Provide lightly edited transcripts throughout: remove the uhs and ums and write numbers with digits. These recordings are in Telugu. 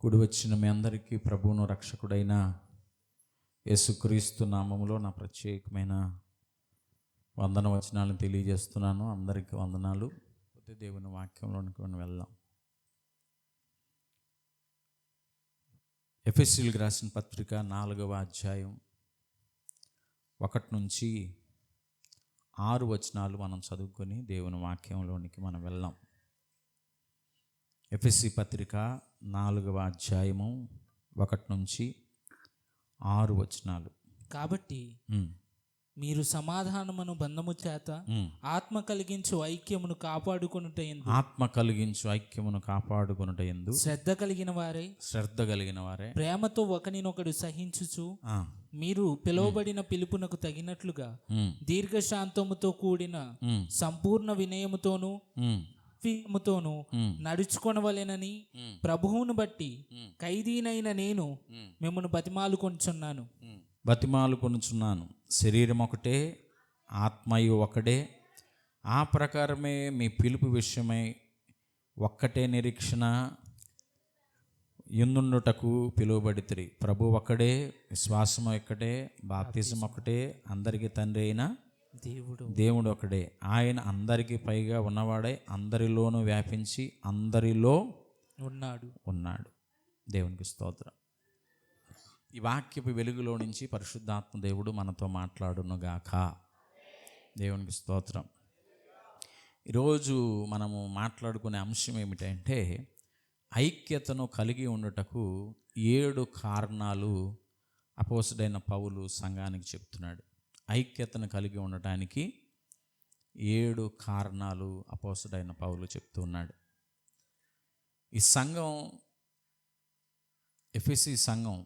కూడి వచ్చిన మీ అందరికీ ప్రభువును రక్షకుడైన యేసుక్రీస్తు నామములో నా ప్రత్యేకమైన వందన వచనాలను తెలియజేస్తున్నాను. అందరికీ వందనాలు. దేవుని వాక్యంలోనికి మనం వెళ్దాం. ఎఫెసీయులకు రాసిన పత్రిక 4వ అధ్యాయం 1 నుంచి 6 వచనాలు మనం చదువుకొని దేవుని వాక్యంలోనికి మనం వెళ్దాం. ఎఫెసీ పత్రిక 4వ అధ్యాయము 1 నుంచి 6 వచనాలు. కాబట్టి మీరు సమాధానమును బంధము చేత ఆత్మ కలిగించు ఐక్యమును కాపాడుకొనుట యందు శ్రద్ధ కలిగిన వారే ప్రేమతో ఒకనినొకడు సహించుచు మీరు పిలువబడిన పిలుపునకు తగినట్లుగా దీర్ఘశాంతముతో కూడిన సంపూర్ణ వినయముతోను నడుచుకొనవలెనని ప్రభువును బట్టి ఖైదీనైన నేను మిమ్మల్ని బతిమాలుకొనుచున్నాను. శరీరం ఒకటే, ఆత్మయు ఒకటే. ఆ ప్రకారమే మీ పిలుపు విషయమై ఒక్కటే నిరీక్షణ యుందుటకు పిలువబడితిరి. ప్రభు ఒక్కడే, విశ్వాసం ఒక్కటే, బాప్తిజం ఒకటే, అందరికీ తండ్రి అయిన దేవుడు ఒకడే. ఆయన అందరికీ పైగా ఉన్నవాడై అందరిలోనూ వ్యాపించి అందరిలో ఉన్నాడు. దేవునికి స్తోత్రం. ఈ వాక్యపు వెలుగులో నుంచి పరిశుద్ధాత్మ దేవుడు మనతో మాట్లాడునుగాక. దేవునికి స్తోత్రం. ఈరోజు మనము మాట్లాడుకునే అంశం ఏమిటంటే, ఐక్యతను కలిగి ఉండుటకు 7 కారణాలు అపోస్తలుడైన పౌలు సంఘానికి చెప్తున్నాడు. ఐక్యతను కలిగి ఉండటానికి 7 కారణాలు అపోస్తలుడైన పౌలు చెప్తున్నాడు. ఈ సంఘం, ఎఫెసీ సంఘం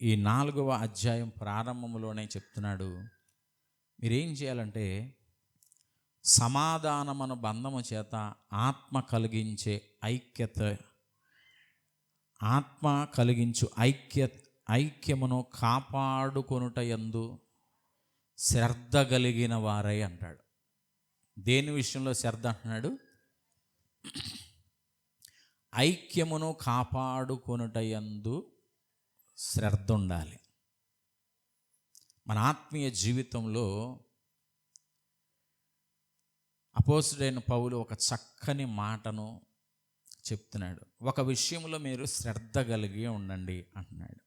ఈ 4వ అధ్యాయం ప్రారంభంలోనే చెప్తున్నాడు, మీరేం చేయాలంటే సమాధానమును బంధము చేత ఆత్మ కలిగించు ఐక్యమును కాపాడుకొనుట యందు శ్రద్ధ కలిగిన వారై అంటాడు. దేని విషయంలో శ్రద్ధ అంటున్నాడు? ఐక్యమును కాపాడుకొనుట యందు శ్రద్ధ ఉండాలి. మన ఆత్మీయ జీవితంలో అపోస్తలుడైన పౌలు ఒక చక్కని మాటను చెప్తున్నాడు. ఒక విషయంలో మీరు శ్రద్ధ కలిగి ఉండండి అంటున్నాడు.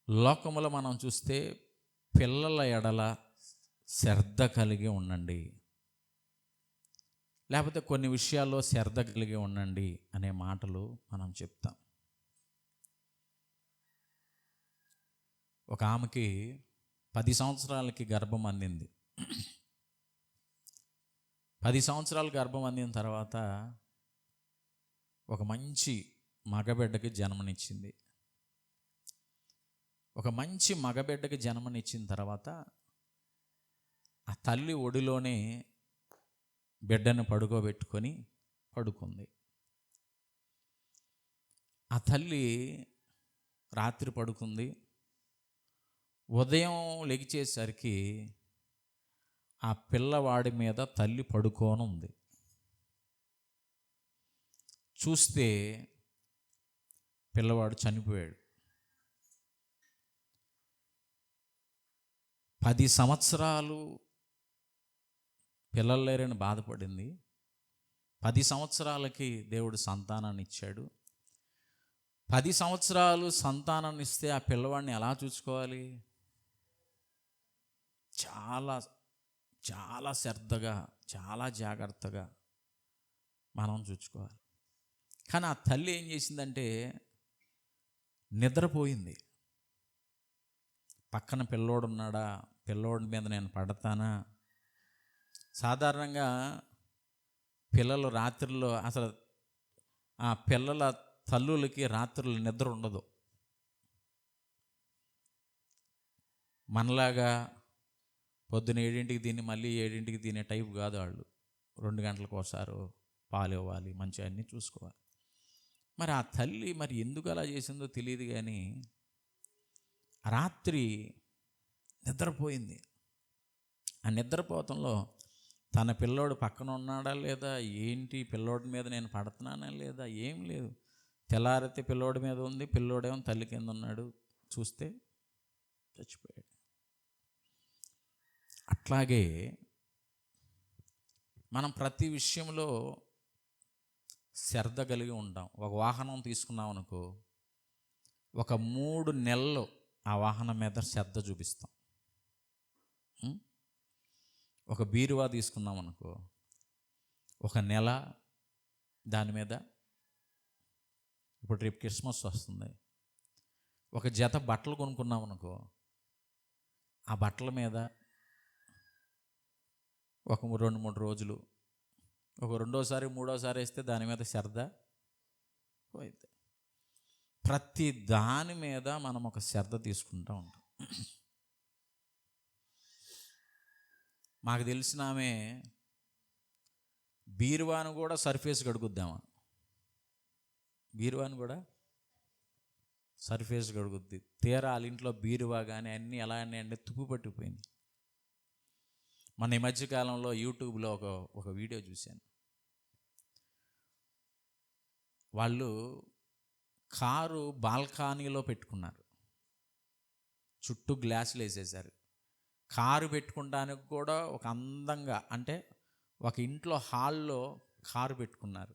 లోకములో మనం చూస్తే పిల్లల ఎడల శ్రద్ధ కలిగి ఉండండి, లేకపోతే కొన్ని విషయాల్లో శ్రద్ధ కలిగి ఉండండి అనే మాటలు మనం చెప్తాం. ఒక ఆమెకి 10 సంవత్సరాలకి గర్భం అందింది. 10 సంవత్సరాలు గర్భం అందిన తర్వాత ఒక మంచి మగబిడ్డకి జన్మనిచ్చింది. ఒక మంచి మగబిడ్డకి జన్మనిచ్చిన తర్వాత ఆ తల్లి ఒడిలోనే బిడ్డను పడుకోబెట్టుకొని పడుకుంది. ఆ తల్లి రాత్రి పడుకుంది. ఉదయం లెగిచేసరికి ఆ పిల్లవాడి మీద తల్లి పడుకోని ఉంది. చూస్తే పిల్లవాడు చనిపోయాడు. 10 సంవత్సరాలు పిల్లలు లేరని బాధపడింది. 10 సంవత్సరాలకి దేవుడు సంతానాన్ని ఇచ్చాడు. 10 సంవత్సరాలు సంతానాన్ని ఇస్తే ఆ పిల్లవాడిని ఎలా చూసుకోవాలి? చాలా చాలా శ్రద్ధగా, చాలా జాగ్రత్తగా మనం చూసుకోవాలి. కానీ ఆ తల్లి ఏం చేసిందంటే నిద్రపోయింది. పక్కన పిల్లోడు ఉన్నాడా, పిల్లోడి మీద నేను పడతానా? సాధారణంగా పిల్లలు రాత్రుల్లో, అసలు ఆ పిల్లల తల్లులకి రాత్రులు నిద్ర ఉండదు. మనలాగా పొద్దున 7ంటికి తిని మళ్ళీ 7ంటికి తినే టైప్ కాదు వాళ్ళు. 2 గంటలకు ఒకసారి పాలు ఇవ్వాలి, మంచిగా అన్నీ చూసుకోవాలి. మరి ఆ తల్లి మరి ఎందుకు అలా చేసిందో తెలియదు, కానీ రాత్రి నిద్రపోయింది. ఆ నిద్రపోవటంలో తన పిల్లోడు పక్కన ఉన్నాడా లేదా, ఏంటి పిల్లోడి మీద నేను పడుతున్నానా లేదా, ఏం లేదు. తెల్లారితే పిల్లోడి మీద ఉంది, పిల్లోడేమో తల్లి కింద ఉన్నాడు, చూస్తే చచ్చిపోయాడు. అట్లాగే మనం ప్రతి విషయంలో శ్రద్ధ కలిగి ఉంటాం. ఒక వాహనం తీసుకున్నాం అనుకో, ఒక 3 నెలలు ఆ వాహనం మీద శ్రద్ధ చూపిస్తాం. ఒక బీరువా తీసుకున్నాం అనుకో, ఒక నెల దాని మీద. ఇప్పుడు రేపు క్రిస్మస్ వస్తుంది, ఒక జత బట్టలు కొనుక్కున్నాం అనుకో, ఆ బట్టల మీద ఒక 2-3 రోజులు, ఒక రెండోసారి మూడోసారి వేస్తే దాని మీద శ్రద్ధ పోయింది. ప్రతి దాని మీద మనం ఒక శ్రద్ధ తీసుకుంటూ ఉంటాం. మాకు తెలిసిన ఆమె బీరువాను కూడా సర్ఫేస్ కడుగుద్దామా, బీరువాను కూడా సర్ఫేస్ కడుగుద్ది. తీరా వాళ్ళ ఇంట్లో బీరువా కానీ అన్నీ ఎలా అంటే తుప్పు పట్టిపోయింది. మన ఈ మధ్యకాలంలో యూట్యూబ్లో ఒక వీడియో చూశాను. వాళ్ళు కారు బాల్కనీలో పెట్టుకున్నారు, చుట్టూ గ్లాసులు వేసేసారు. కారు పెట్టుకోవడానికి కూడా ఒక అందంగా, అంటే ఒక ఇంట్లో హాల్లో కారు పెట్టుకున్నారు.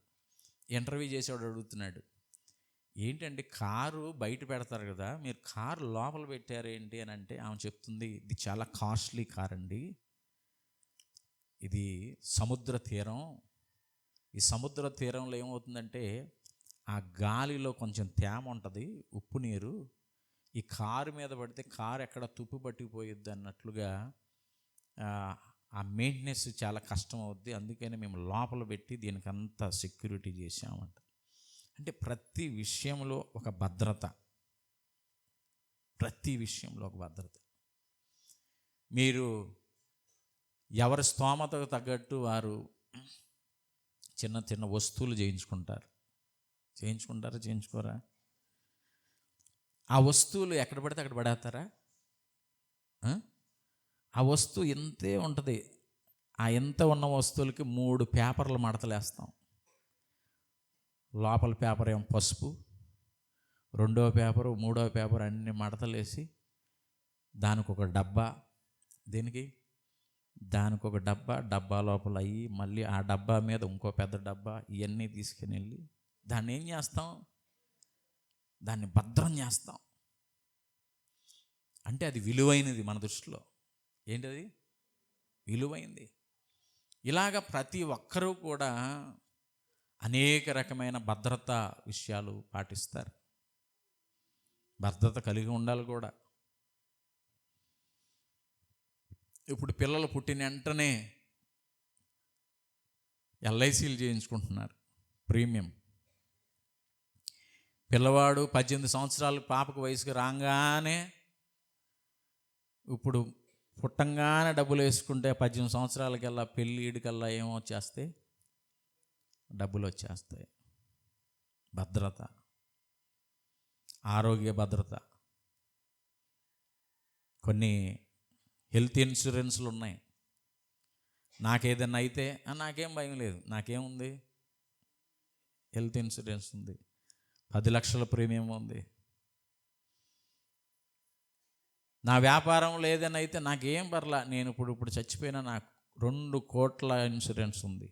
ఇంటర్వ్యూ చేసేవాడు అడుగుతున్నాడు, ఏంటంటే కారు బయట పెడతారు కదా, మీరు కారు లోపల పెట్టారు ఏంటి అని అంటే, ఆమె చెప్తుంది, ఇది చాలా కాస్ట్లీ కార్ అండి, ఇది సముద్ర తీరం. ఈ సముద్ర తీరంలో ఏమవుతుందంటే ఆ గాలిలో కొంచెం తేమ ఉంటుంది, ఉప్పు నీరు, ఈ కారు మీద పడితే కారు ఎక్కడ తుప్పు పట్టిపోయిద్ది అన్నట్లుగా ఆ మెయింటెనెన్స్ చాలా కష్టం అవుద్ది, అందుకని మేము లోపల పెట్టి దీనికి అంతా సెక్యూరిటీ చేసామంట. అంటే ప్రతి విషయంలో ఒక భద్రత, ప్రతి విషయంలో ఒక భద్రత. మీరు ఎవరి స్తోమతకు తగ్గట్టు వారు చిన్న చిన్న వస్తువులు చేయించుకోరా? ఆ వస్తువులు ఎక్కడ పడితే అక్కడ పడేస్తారా? ఆ వస్తువు ఎంతే ఉంటుంది, ఆ ఎంత ఉన్న వస్తువులకి 3 పేపర్లు మడతలేస్తాం. లోపల పేపర్ ఏమో పసుపు, రెండవ పేపరు, మూడవ పేపర్ అన్ని మడతలేసి దానికి ఒక డబ్బా, దీనికి దానికి ఒక డబ్బా లోపల అయ్యి, మళ్ళీ ఆ డబ్బా మీద ఇంకో పెద్ద డబ్బా, ఇవన్నీ తీసుకుని వెళ్ళి దాన్ని ఏం చేస్తాం, దాన్ని భద్రం చేస్తాం. అంటే అది విలువైనది మన దృష్టిలో. ఏంటది? విలువైంది. ఇలాగ ప్రతి ఒక్కరూ కూడా అనేక రకమైన భద్రతా విషయాలు పాటిస్తారు. భద్రత కలిగి ఉండాలి కూడా. ఇప్పుడు పిల్లలు పుట్టిన వెంటనే ఎల్ఐసీలు చేయించుకుంటున్నారు, ప్రీమియం. పిల్లవాడు 18 సంవత్సరాలు పాపకు వయసుకు రాగానే, ఇప్పుడు పుట్టంగానే డబ్బులు వేసుకుంటే 18 సంవత్సరాలకల్లా పెళ్ళిడికల్లా ఏమో వచ్చేస్తాయి, డబ్బులు వచ్చేస్తాయి. భద్రత, ఆరోగ్య భద్రత. కొన్ని హెల్త్ ఇన్సూరెన్స్లు ఉన్నాయి. నాకేదన్నా అయితే నాకేం భయం లేదు, నాకేముంది, హెల్త్ ఇన్సూరెన్స్ ఉంది, 10 లక్షల ప్రీమియం ఉంది. నా వ్యాపారం లేదని అయితే నాకేం పర్లా, నేను ఇప్పుడు చచ్చిపోయినా నాకు 2 కోట్ల ఇన్సూరెన్స్ ఉంది.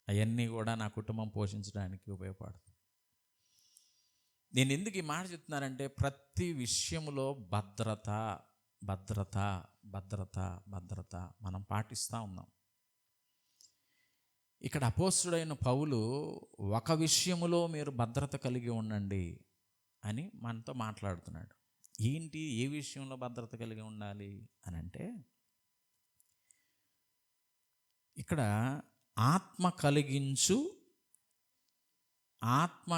అవన్నీ కూడా నా కుటుంబం పోషించడానికి ఉపయోగపడుతుంది. నేను ఎందుకు ఈ మాట చెప్తున్నానంటే, ప్రతి విషయంలో భద్రత భద్రత భద్రత భద్రత మనం పాటిస్తూ ఉన్నాం. ఇక్కడ అపోస్తుడైన పౌలు ఒక విషయములో మీరు భద్రత కలిగి ఉండండి అని మనతో మాట్లాడుతున్నాడు. ఏంటి, ఏ విషయంలో భద్రత కలిగి ఉండాలి అని అంటే, ఇక్కడ ఆత్మ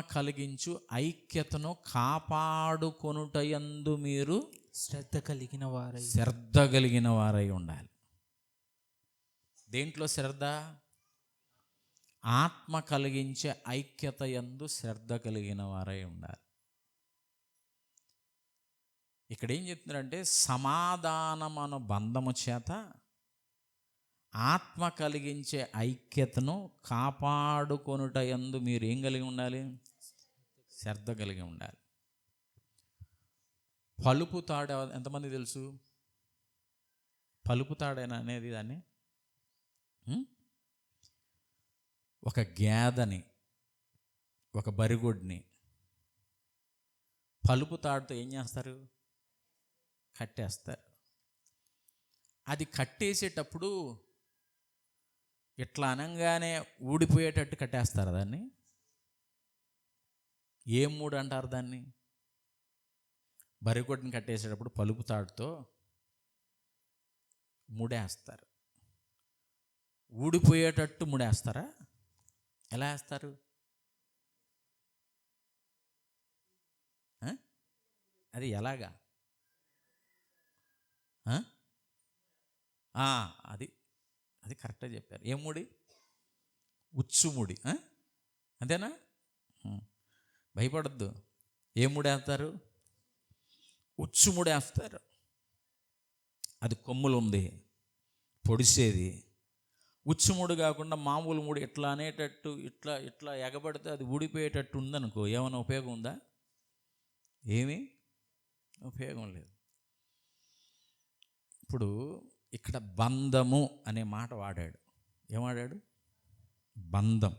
కలిగించు ఐక్యతను కాపాడుకొనుటయందు మీరు శ్రద్ధ కలిగిన వారై ఉండాలి. దేంట్లో శ్రద్ధ? ఆత్మ కలిగించే ఐక్యత యందు శ్రద్ధ కలిగిన వారై ఉండాలి. ఇక్కడ ఏం చెప్తున్నారంటే, సమాధానమను బంధము చేత ఆత్మ కలిగించే ఐక్యతను కాపాడుకొనుట యందు మీరు ఏం కలిగి ఉండాలి? శ్రద్ధ కలిగి ఉండాలి. పలుపు తాడు ఎంతమంది తెలుసు? పలుపు తాడేనా అనేది దాన్ని? ఒక గేదెని, ఒక బరిగొడ్ని పలుపు తాడుతో ఏం చేస్తారు? కట్టేస్తారు. అది కట్టేసేటప్పుడు ఇట్లా అనగానే ఊడిపోయేటట్టు కట్టేస్తారు దాన్ని. ఏం మూడు అంటారు దాన్ని? బరిగొడ్ని కట్టేసేటప్పుడు పలుపు తాడుతో ముడేస్తారు. ఊడిపోయేటట్టు ముడేస్తారా? ఎలా వేస్తారు? అది ఎలాగా? అది అది కరెక్ట్గా చెప్పారు. ఏం ముడి? ఉచ్చుముడి. అంతేనా? భయపడద్దు. ఏం ముడేస్తారు? ఉచ్చుముడేస్తారు. అది కొమ్ములు ఉంది, పొడిసేది. ఉచ్చుముడు కాకుండా మామూలు ముడి ఇట్లా అనేటట్టు ఇట్లా ఇట్లా ఎగబడితే అది ఊడిపోయేటట్టు ఉందనుకో, ఏమైనా ఉపయోగం ఉందా? ఏమీ ఉపయోగం లేదు. ఇప్పుడు ఇక్కడ బంధము అనే మాట వాడాడు. ఏమాడాడు? బంధం.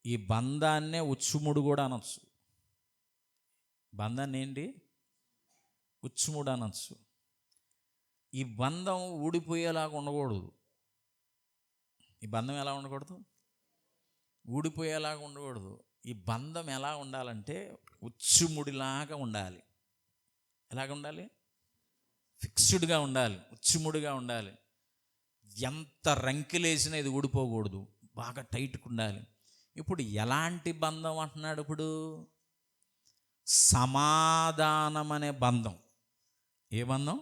ఈ బంధాన్నే ఉచ్చుముడు కూడా అనొచ్చు. బంధాన్ని ఏంటి? ఉచ్చుముడు అనొచ్చు. ఈ బంధం ఊడిపోయేలాగా ఉండకూడదు. ఈ బంధం ఎలా ఉండకూడదు? ఊడిపోయేలాగా ఉండకూడదు. ఈ బంధం ఎలా ఉండాలంటే ఉచ్చుముడిలాగా ఉండాలి. ఎలాగ ఉండాలి? ఫిక్స్డ్గా ఉండాలి, ఉచ్చుముడిగా ఉండాలి. ఎంత రంకెలేసినా ఇది ఊడిపోకూడదు, బాగా టైట్గా ఉండాలి. ఇప్పుడు ఎలాంటి బంధం అంటున్నాడు? ఇప్పుడు సమాధానం అనే బంధం. ఏ బంధం?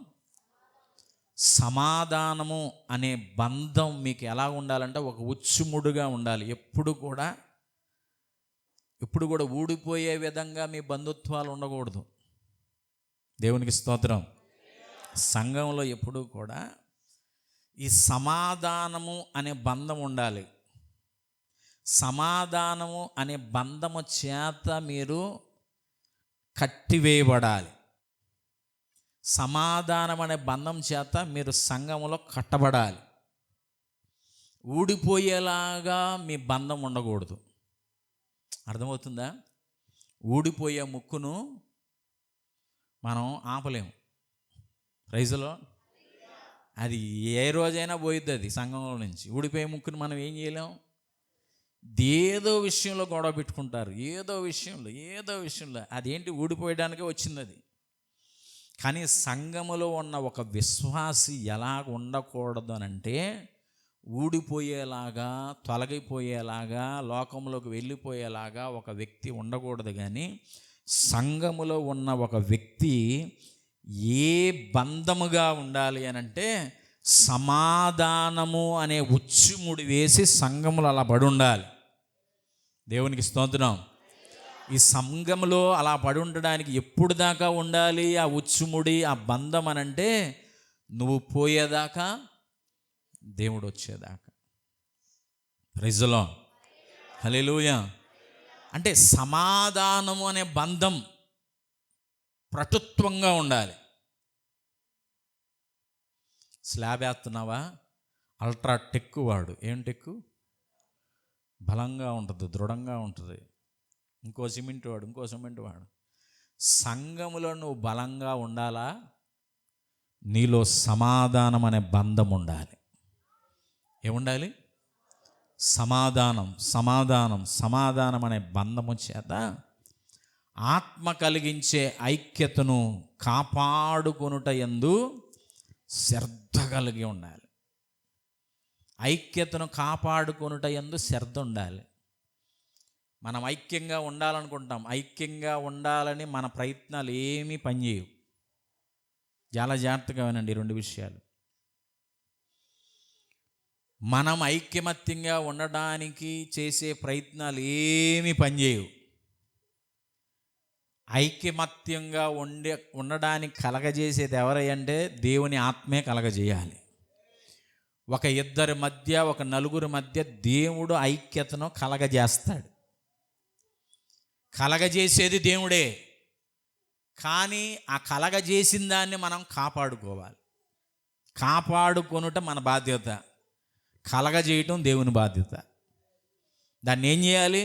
సమాధానము అనే బంధం మీకు ఎలా ఉండాలంటే ఒక ఉచ్చుముడుగా ఉండాలి. ఎప్పుడు కూడా ఊడిపోయే విధంగా మీ బంధుత్వాలు ఉండకూడదు. దేవునికి స్తోత్రం. సంఘంలో ఎప్పుడూ కూడా ఈ సమాధానము అనే బంధం ఉండాలి. సమాధానము అనే బంధము చేత మీరు కట్టివేయబడాలి. సమాధానం అనే బంధం చేత మీరు సంఘములో కట్టబడాలి. ఊడిపోయేలాగా మీ బంధం ఉండకూడదు. అర్థమవుతుందా? ఊడిపోయే ముక్కును మనం ఆపలేము. ప్రైజ్లో అది ఏ రోజైనా పోయిద్ది. అది సంఘంలో నుంచి ఊడిపోయే ముక్కును మనం ఏం చేయలేం. ఏదో విషయంలో గొడవ పెట్టుకుంటారు, ఏదో విషయంలో అదేంటి? ఊడిపోయడానికే వచ్చింది అది. కానీ సంఘములో ఉన్న ఒక విశ్వాసి ఎలా ఉండకూడదు అనంటే ఊడిపోయేలాగా, తొలగిపోయేలాగా, లోకంలోకి వెళ్ళిపోయేలాగా ఒక వ్యక్తి ఉండకూడదు. కానీ సంఘములో ఉన్న ఒక వ్యక్తి ఏ బంధముగా ఉండాలి అనంటే సమాధానము అనే ఉచ్చుముడి వేసి సంఘములో అలా పడి ఉండాలి. దేవునికి స్తోత్రం. ఈ సంఘంలో అలా పడి ఉండడానికి ఎప్పుడు దాకా ఉండాలి ఆ ఉచ్చుముడి, ఆ బంధం అనంటే నువ్వు పోయేదాకా, దేవుడు వచ్చేదాకా. Praise the lord. హల్లెలూయా. అంటే సమాధానము అనే బంధం ప్రటుత్వంగా ఉండాలి. స్లాబ్ వేస్తున్నావా? అల్ట్రా టెక్ వాడు. ఏం టెక్కు? బలంగా ఉంటుంది, దృఢంగా ఉంటుంది. ఇంకో సిమెంట్ వాడు. సంఘములో నువ్వు బలంగా ఉండాలా? నీలో సమాధానం అనే బంధం ఉండాలి. ఏముండాలి? సమాధానం అనే బంధము చేత ఆత్మ కలిగించే ఐక్యతను కాపాడుకొనుట యందు శ్రద్ధ కలిగి ఉండాలి. ఐక్యతను కాపాడుకొనుట యందు శ్రద్ధ ఉండాలి. మనం ఐక్యంగా ఉండాలనుకుంటాం. ఐక్యంగా ఉండాలని మన ప్రయత్నాలు ఏమీ పనిచేయవు. చాలా జాగ్రత్తగా వినండి ఈ రెండు విషయాలు. మనం ఐక్యమత్యంగా ఉండడానికి చేసే ప్రయత్నాలు ఏమీ పనిచేయవు. ఐక్యమత్యంగా ఉండడానికి కలగజేసేది ఎవరంటే దేవుని ఆత్మే కలగజేయాలి. ఒక ఇద్దరి మధ్య, ఒక నలుగురి మధ్య దేవుడు ఐక్యతను కలగజేస్తాడు. కలగజేసేది దేవుడే, కానీ ఆ కలగజేసిన దాన్ని మనం కాపాడుకోవాలి. కాపాడుకొనుట మన బాధ్యత, కలగజేయటం దేవుని బాధ్యత. దాన్ని ఏం చేయాలి?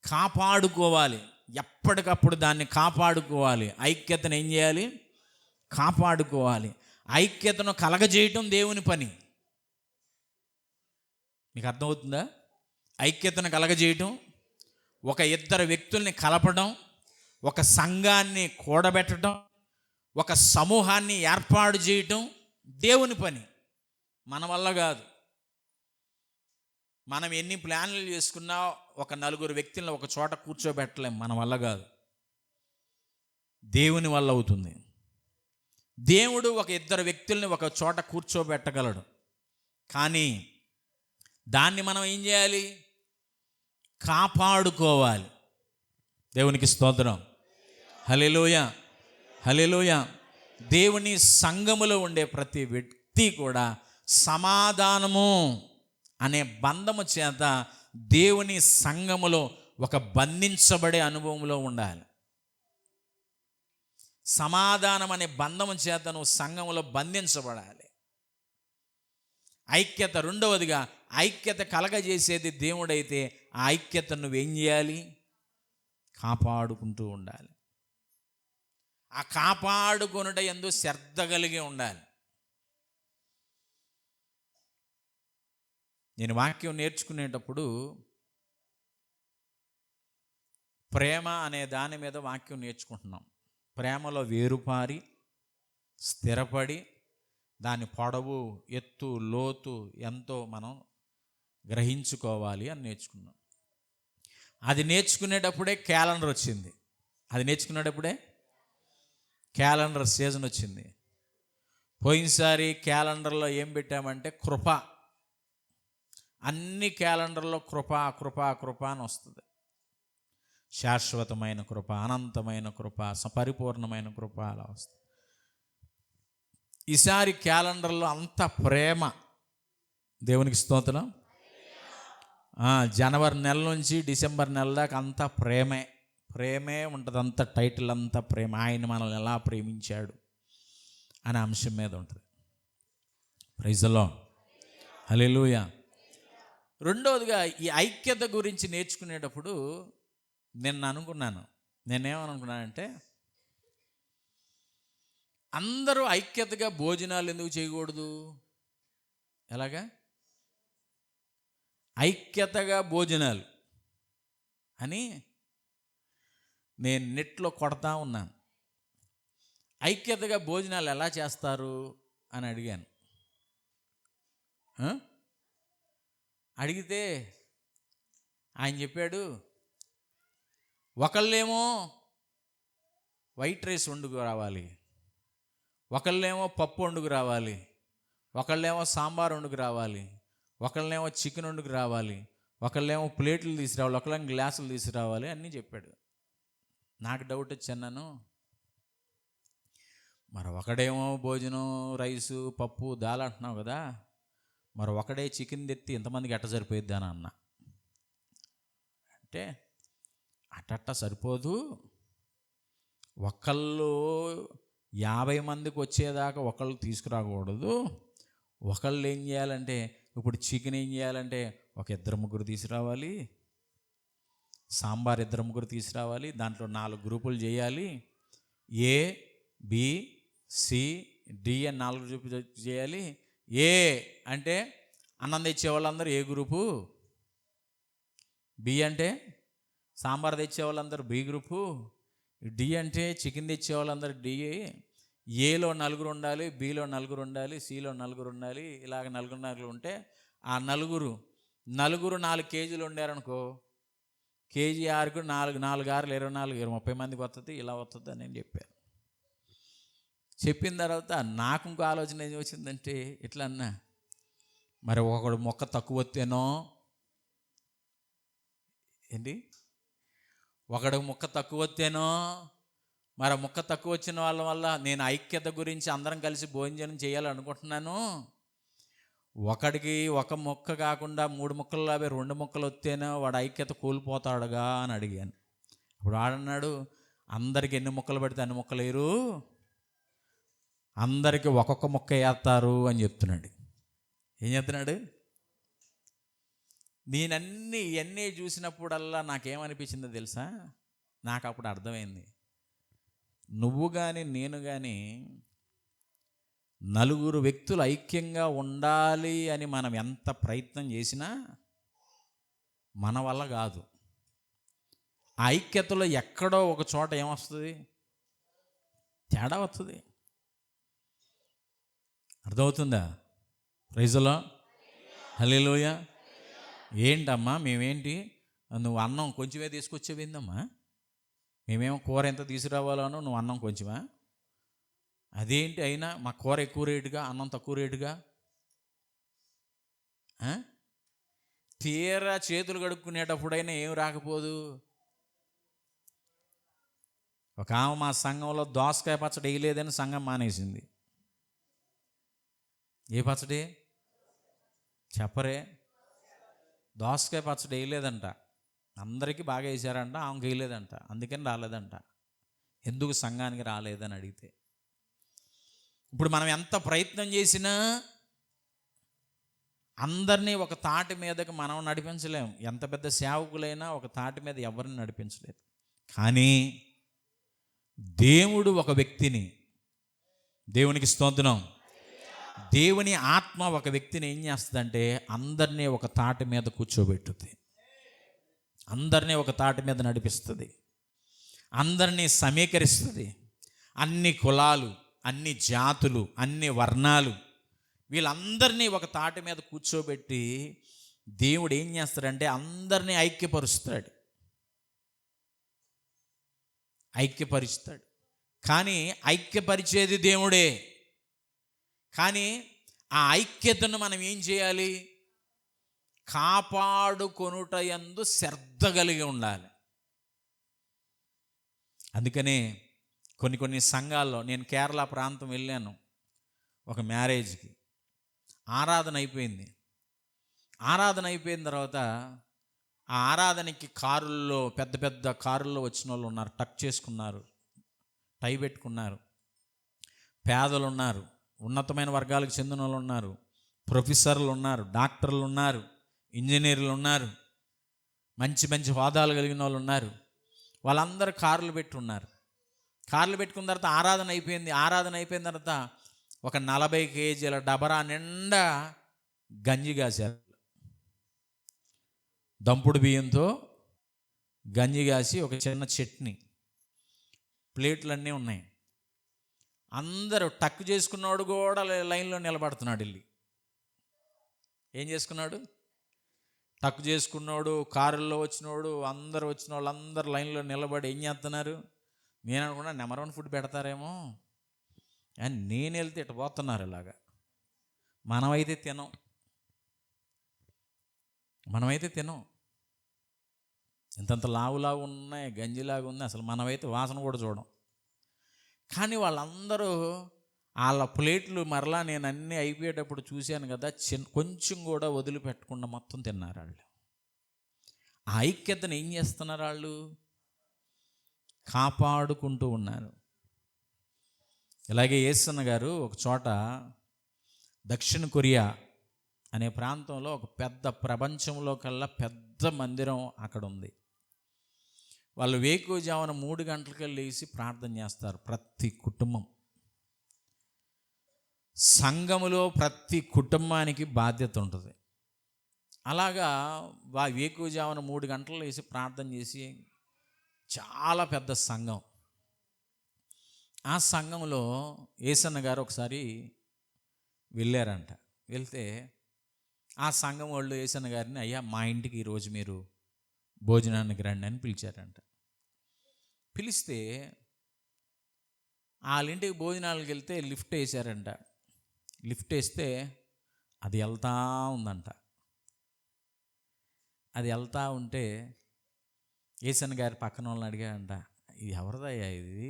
కాపాడుకోవాలి. ఎప్పటికప్పుడు దాన్ని కాపాడుకోవాలి. ఐక్యతను ఏం చేయాలి? కాపాడుకోవాలి. ఐక్యతను కలగజేయటం దేవుని పని. మీకు అర్థమవుతుందా? ఐక్యతను కలగజేయటం, ఒక ఇద్దరు వ్యక్తుల్ని కలపడం, ఒక సంఘాన్ని కూడబెట్టడం, ఒక సమూహాన్ని ఏర్పాటు చేయటం దేవుని పని, మన వల్ల కాదు. మనం ఎన్ని ప్లాన్లు చేసుకున్నా ఒక నలుగురు వ్యక్తులను ఒక చోట కూర్చోబెట్టలేం, మన వల్ల కాదు, దేవుని వల్ల అవుతుంది. దేవుడు ఒక ఇద్దరు వ్యక్తుల్ని ఒక చోట కూర్చోబెట్టగలడు, కానీ దాన్ని మనం ఏం చేయాలి? కాపాడుకోవాలి. దేవునికి స్తోత్రం. హల్లెలూయా, హల్లెలూయా. దేవుని సంఘములో ఉండే ప్రతి వ్యక్తి కూడా సమాధానము అనే బంధము చేత దేవుని సంఘములో ఒక బంధించబడే అనుభవంలో ఉండాలి. సమాధానం అనే బంధము చేత నువ్వు సంఘములో బంధించబడాలి. ఐక్యత, రెండవదిగా ఐక్యత కలగజేసేది దేవుడైతే ఆ ఐక్యతను నువ్వేం చేయాలి? కాపాడుకుంటూ ఉండాలి. ఆ కాపాడుకొనుట యందు శ్రద్ధ కలిగి ఉండాలి. నేను వాక్యం నేర్చుకునేటప్పుడు ప్రేమ అనే దాని మీద వాక్యం నేర్చుకుంటున్నాం. ప్రేమలో వేరుపారి స్థిరపడి దాని పొడవు, ఎత్తు, లోతు ఎంతో మనం గ్రహించుకోవాలి అని నేర్చుకున్నాం. అది నేర్చుకునేటప్పుడే క్యాలెండర్ వచ్చింది. అది నేర్చుకునేటప్పుడే క్యాలెండర్ సీజన్ వచ్చింది. పోయినసారి క్యాలెండర్లో ఏం పెట్టామంటే కృప. అన్ని క్యాలెండర్లో కృప కృప కృప అని వస్తుంది. శాశ్వతమైన కృప, అనంతమైన కృప, పరిపూర్ణమైన కృప అలా వస్తుంది. ఈసారి క్యాలెండర్లో అంత ప్రేమ. దేవునికి స్తోత్రం. జనవరి నెల నుంచి డిసెంబర్ నెల దాకా అంతా ప్రేమే, ప్రేమే ఉంటుంది. అంత టైటిల్ అంతా ప్రేమ. ఆయన మనల్ని ఎలా ప్రేమించాడు అనే అంశం మీద ఉంటుంది. ప్రైజ్ ది లార్డ్, హల్లెలూయా. రెండవదిగా ఈ ఐక్యత గురించి నేర్చుకునేటప్పుడు నేనేమనుకున్నానంటే అందరూ ఐక్యతగా భోజనాలు ఎందుకు చేయకూడదు? ఎలాగా? ఐక్యతగా భోజనాలు అని నేను నెట్లో కొడతా ఉన్నాను. ఐక్యతగా భోజనాలు ఎలా చేస్తారు అని అడిగాను. అడిగితే ఆయన చెప్పాడు, ఒకళ్ళేమో వైట్ రైస్ వండుకు రావాలి, ఒకళ్ళేమో పప్పు వండుకు రావాలి, ఒకళ్ళేమో సాంబార్ వండుకు రావాలి, ఒకళ్ళేమో చికెన్ వండుకు రావాలి, ఒకళ్ళేమో ప్లేట్లు తీసుకురావాలి, ఒకళ్ళేమో గ్లాసులు తీసుకురావాలి అన్నీ చెప్పాడు. నాకు డౌట్ వచ్చాను, మరి ఒకడేమో భోజనం రైసు పప్పు దాల్ అంటున్నావు కదా, మరి ఒకడే చికెన్ తెత్తి ఇంతమందికి ఎట్ట సరిపోయిద్ది అని అన్నా. అంటే అట్ట సరిపోదు, ఒకళ్ళు 50 మందికి వచ్చేదాకా ఒకళ్ళు తీసుకురాకూడదు. ఒకళ్ళు ఏం చేయాలంటే, ఇప్పుడు చికెన్ ఏం చేయాలంటే ఒక 2-3 తీసుకురావాలి, సాంబార్ 2-3 తీసుకురావాలి, దాంట్లో 4 గ్రూపులు చేయాలి, ఏ బి సి డి అని 4 గ్రూపులు చేయాలి. ఏ అంటే అన్నం తెచ్చే వాళ్ళందరూ ఏ గ్రూపు, బి అంటే సాంబార్ తెచ్చే వాళ్ళందరూ బి గ్రూపు, డి అంటే చికెన్ తెచ్చే వాళ్ళందరూ డి, ఏలో 4 ఉండాలి, బిలో 4 ఉండాలి, సిలో 4 ఉండాలి. ఇలాగ 4 ఉంటే ఆ నలుగురు 4 కేజీలు ఉండారనుకో, కేజీ 6కు 4 6 24 30 మందికి వస్తుంది, ఇలా వస్తుంది అని నేను చెప్పాను. చెప్పిన తర్వాత నాకు ఇంకో ఆలోచన ఏం వచ్చిందంటే, ఇట్లా అన్నా, మరి ఒకడు మొక్క తక్కువ వస్తేనో ఏంటి, ఒకడు మొక్క తక్కువ వస్తేనో, మరి మొక్క తక్కువ వచ్చిన వాళ్ళ వల్ల నేను ఐక్యత గురించి అందరం కలిసి భోజనం చేయాలనుకుంటున్నాను, ఒకడికి ఒక మొక్క కాకుండా 3 ముక్కలు 2 ముక్కలు వస్తేనే వాడు ఐక్యత కోల్పోతాడుగా అని అడిగాను. ఇప్పుడు వాడన్నాడు, అందరికి ఎన్ని ముక్కలు పడితే అన్ని ముక్కలు వేయరు, అందరికీ ఒక్కొక్క ముక్క వేస్తారు అని చెప్తున్నాడు. ఏం చెప్తున్నాడు? నేనన్నీ ఇవన్నీ చూసినప్పుడల్లా నాకేమనిపించిందో తెలుసా? నాకు అప్పుడు అర్థమైంది, నువ్వు కానీ నేను కానీ నలుగురు వ్యక్తులు ఐక్యంగా ఉండాలి అని మనం ఎంత ప్రయత్నం చేసినా మన వల్ల కాదు. ఆ ఐక్యతలో ఎక్కడో ఒక చోట ఏమొస్తుంది? తేడా వస్తుంది. అర్థమవుతుందా? ప్రైజ్లో హల్లెలూయా. ఏంటమ్మా మేమేంటి, నువ్వు అన్నం కొంచెమే తీసుకొచ్చేవిందమ్మా, మేమేమో కూర ఎంత తీసుకురావాలనో నువ్వు అన్నం కొంచెమా? అదేంటి అయినా మా కూర ఎక్కువ రేటుగా అన్నం తక్కువ రేటుగా? తీరా చేతులు కడుక్కునేటప్పుడైనా ఏం రాకపోదు. ఒక ఆమె మా సంఘంలో దోసకాయ పచ్చడి వేయలేదని సంఘం మానేసింది. ఏ పచ్చడి చెప్పరే? దోసకాయ పచ్చడి వేయలేదంట, అందరికీ బాగా వేసారంట, ఆమెకు వేయలేదంట, అందుకని రాలేదంట. ఎందుకు సంఘానికి రాలేదని అడిగితే, ఇప్పుడు మనం ఎంత ప్రయత్నం చేసినా అందరినీ ఒక తాటి మీదకి మనం నడిపించలేం. ఎంత పెద్ద సేవకులైనా ఒక తాటి మీద ఎవరిని నడిపించలేదు. కానీ దేవుడు ఒక వ్యక్తిని, దేవునికి స్తోత్రం, దేవుని ఆత్మ ఒక వ్యక్తిని ఏం చేస్తుందంటే అందరినీ ఒక తాటి మీద కూర్చోబెట్టుద్ది, అందరినీ ఒక తాటి మీద నడిపిస్తుంది, అందరినీ సమీకరిస్తుంది. అన్ని కులాలు, అన్ని జాతులు, అన్ని వర్ణాలు, వీళ్ళందరినీ ఒక తాటి మీద కూర్చోబెట్టి దేవుడు ఏం చేస్తాడంటే అందరినీ ఐక్యపరుస్తాడు. కానీ ఐక్యపరిచేది దేవుడే. కానీ ఆ ఐక్యతను మనం ఏం చేయాలి? కాపాడుకొనుటయందు శ్రద్ధ కలిగి ఉండాలి. అందుకనే కొన్ని సంఘాల్లో, నేను కేరళ ప్రాంతం వెళ్ళాను ఒక మ్యారేజ్కి. ఆరాధన అయిపోయింది తర్వాత ఆ ఆరాధనకి కారుల్లో, పెద్ద పెద్ద కారుల్లో వచ్చిన వాళ్ళు ఉన్నారు, టక్ చేసుకున్నారు, టై పెట్టుకున్నారు. పేదలు ఉన్నారు, ఉన్నతమైన వర్గాలకు చెందిన వాళ్ళు ఉన్నారు, ప్రొఫెసర్లు ఉన్నారు, డాక్టర్లు ఉన్నారు, ఇంజనీర్లు ఉన్నారు, మంచి మంచి హోదాలు కలిగిన వాళ్ళు ఉన్నారు. వాళ్ళందరూ కార్లు పెట్టుకున్నారు. కార్లు పెట్టుకున్న తర్వాత ఆరాధన అయిపోయిన తర్వాత ఒక 40 కేజీల డబరా నిండా గంజి కాశారు. దంపుడు బియ్యంతో గంజి కాసి ఒక చిన్న చట్నీ, ప్లేట్లన్నీ ఉన్నాయి. అందరూ టక్ చేసుకున్నాడు కూడా లైన్లో నిలబడుతున్నాడు. వెళ్ళి ఏం చేసుకున్నాడు? టక్ చేసుకున్నాడు, కారుల్లో వచ్చినోడు, అందరు వచ్చిన వాళ్ళందరూ లైన్లో నిలబడి ఏం చేస్తున్నారు? నేను అనుకున్నా నెంబర్ 1 ఫుడ్ పెడతారేమో అని నేను వెళ్తే ఇటు పోతున్నారు. ఇలాగా మనమైతే తినం. ఇంతంత లావులాగా ఉన్నాయి, గంజిలాగా ఉంది, అసలు మనమైతే వాసన కూడా చూడం. కానీ వాళ్ళందరూ వాళ్ళ ప్లేట్లు మరలా నేను అన్నీ అయిపోయేటప్పుడు చూశాను కదా, కొంచెం కూడా వదిలిపెట్టకుండా మొత్తం తిన్నారు వాళ్ళు. ఆ ఐక్యతను ఏం చేస్తున్నారు? వాళ్ళు కాపాడుకుంటూ ఉన్నారు. ఇలాగే యేసన్న గారు ఒక చోట దక్షిణ కొరియా అనే ప్రాంతంలో ఒక పెద్ద, ప్రపంచంలో కల్లా పెద్ద మందిరం అక్కడ ఉంది. వాళ్ళు వేకువజామున 3 గంటలకి లేచి ప్రార్థన చేస్తారు. ప్రతి కుటుంబం, సంఘములో ప్రతి కుటుంబానికి బాధ్యత ఉంటుంది. అలాగా వేకువజామున 3 గంటలు లేచి ప్రార్థన చేసి, చాలా పెద్ద సంఘం. ఆ సంఘంలో యేసన్న గారు ఒకసారి వెళ్ళారంట. వెళ్తే ఆ సంఘం వాళ్ళు యేసన్న గారిని, అయ్యా మా ఇంటికి ఈరోజు మీరు భోజనానికి రండి అని పిలిచారంట. పిలిస్తే వాళ్ళ ఇంటికి భోజనాలకు వెళ్తే లిఫ్ట్ వేసారంట. లిఫ్ట్ వేస్తే అది వెళ్తా ఉందంట. అది వెళ్తా ఉంటే యేసన్న గారి పక్కన వాళ్ళని అడిగారంట, ఇది ఎవరిదయ్యా, ఇది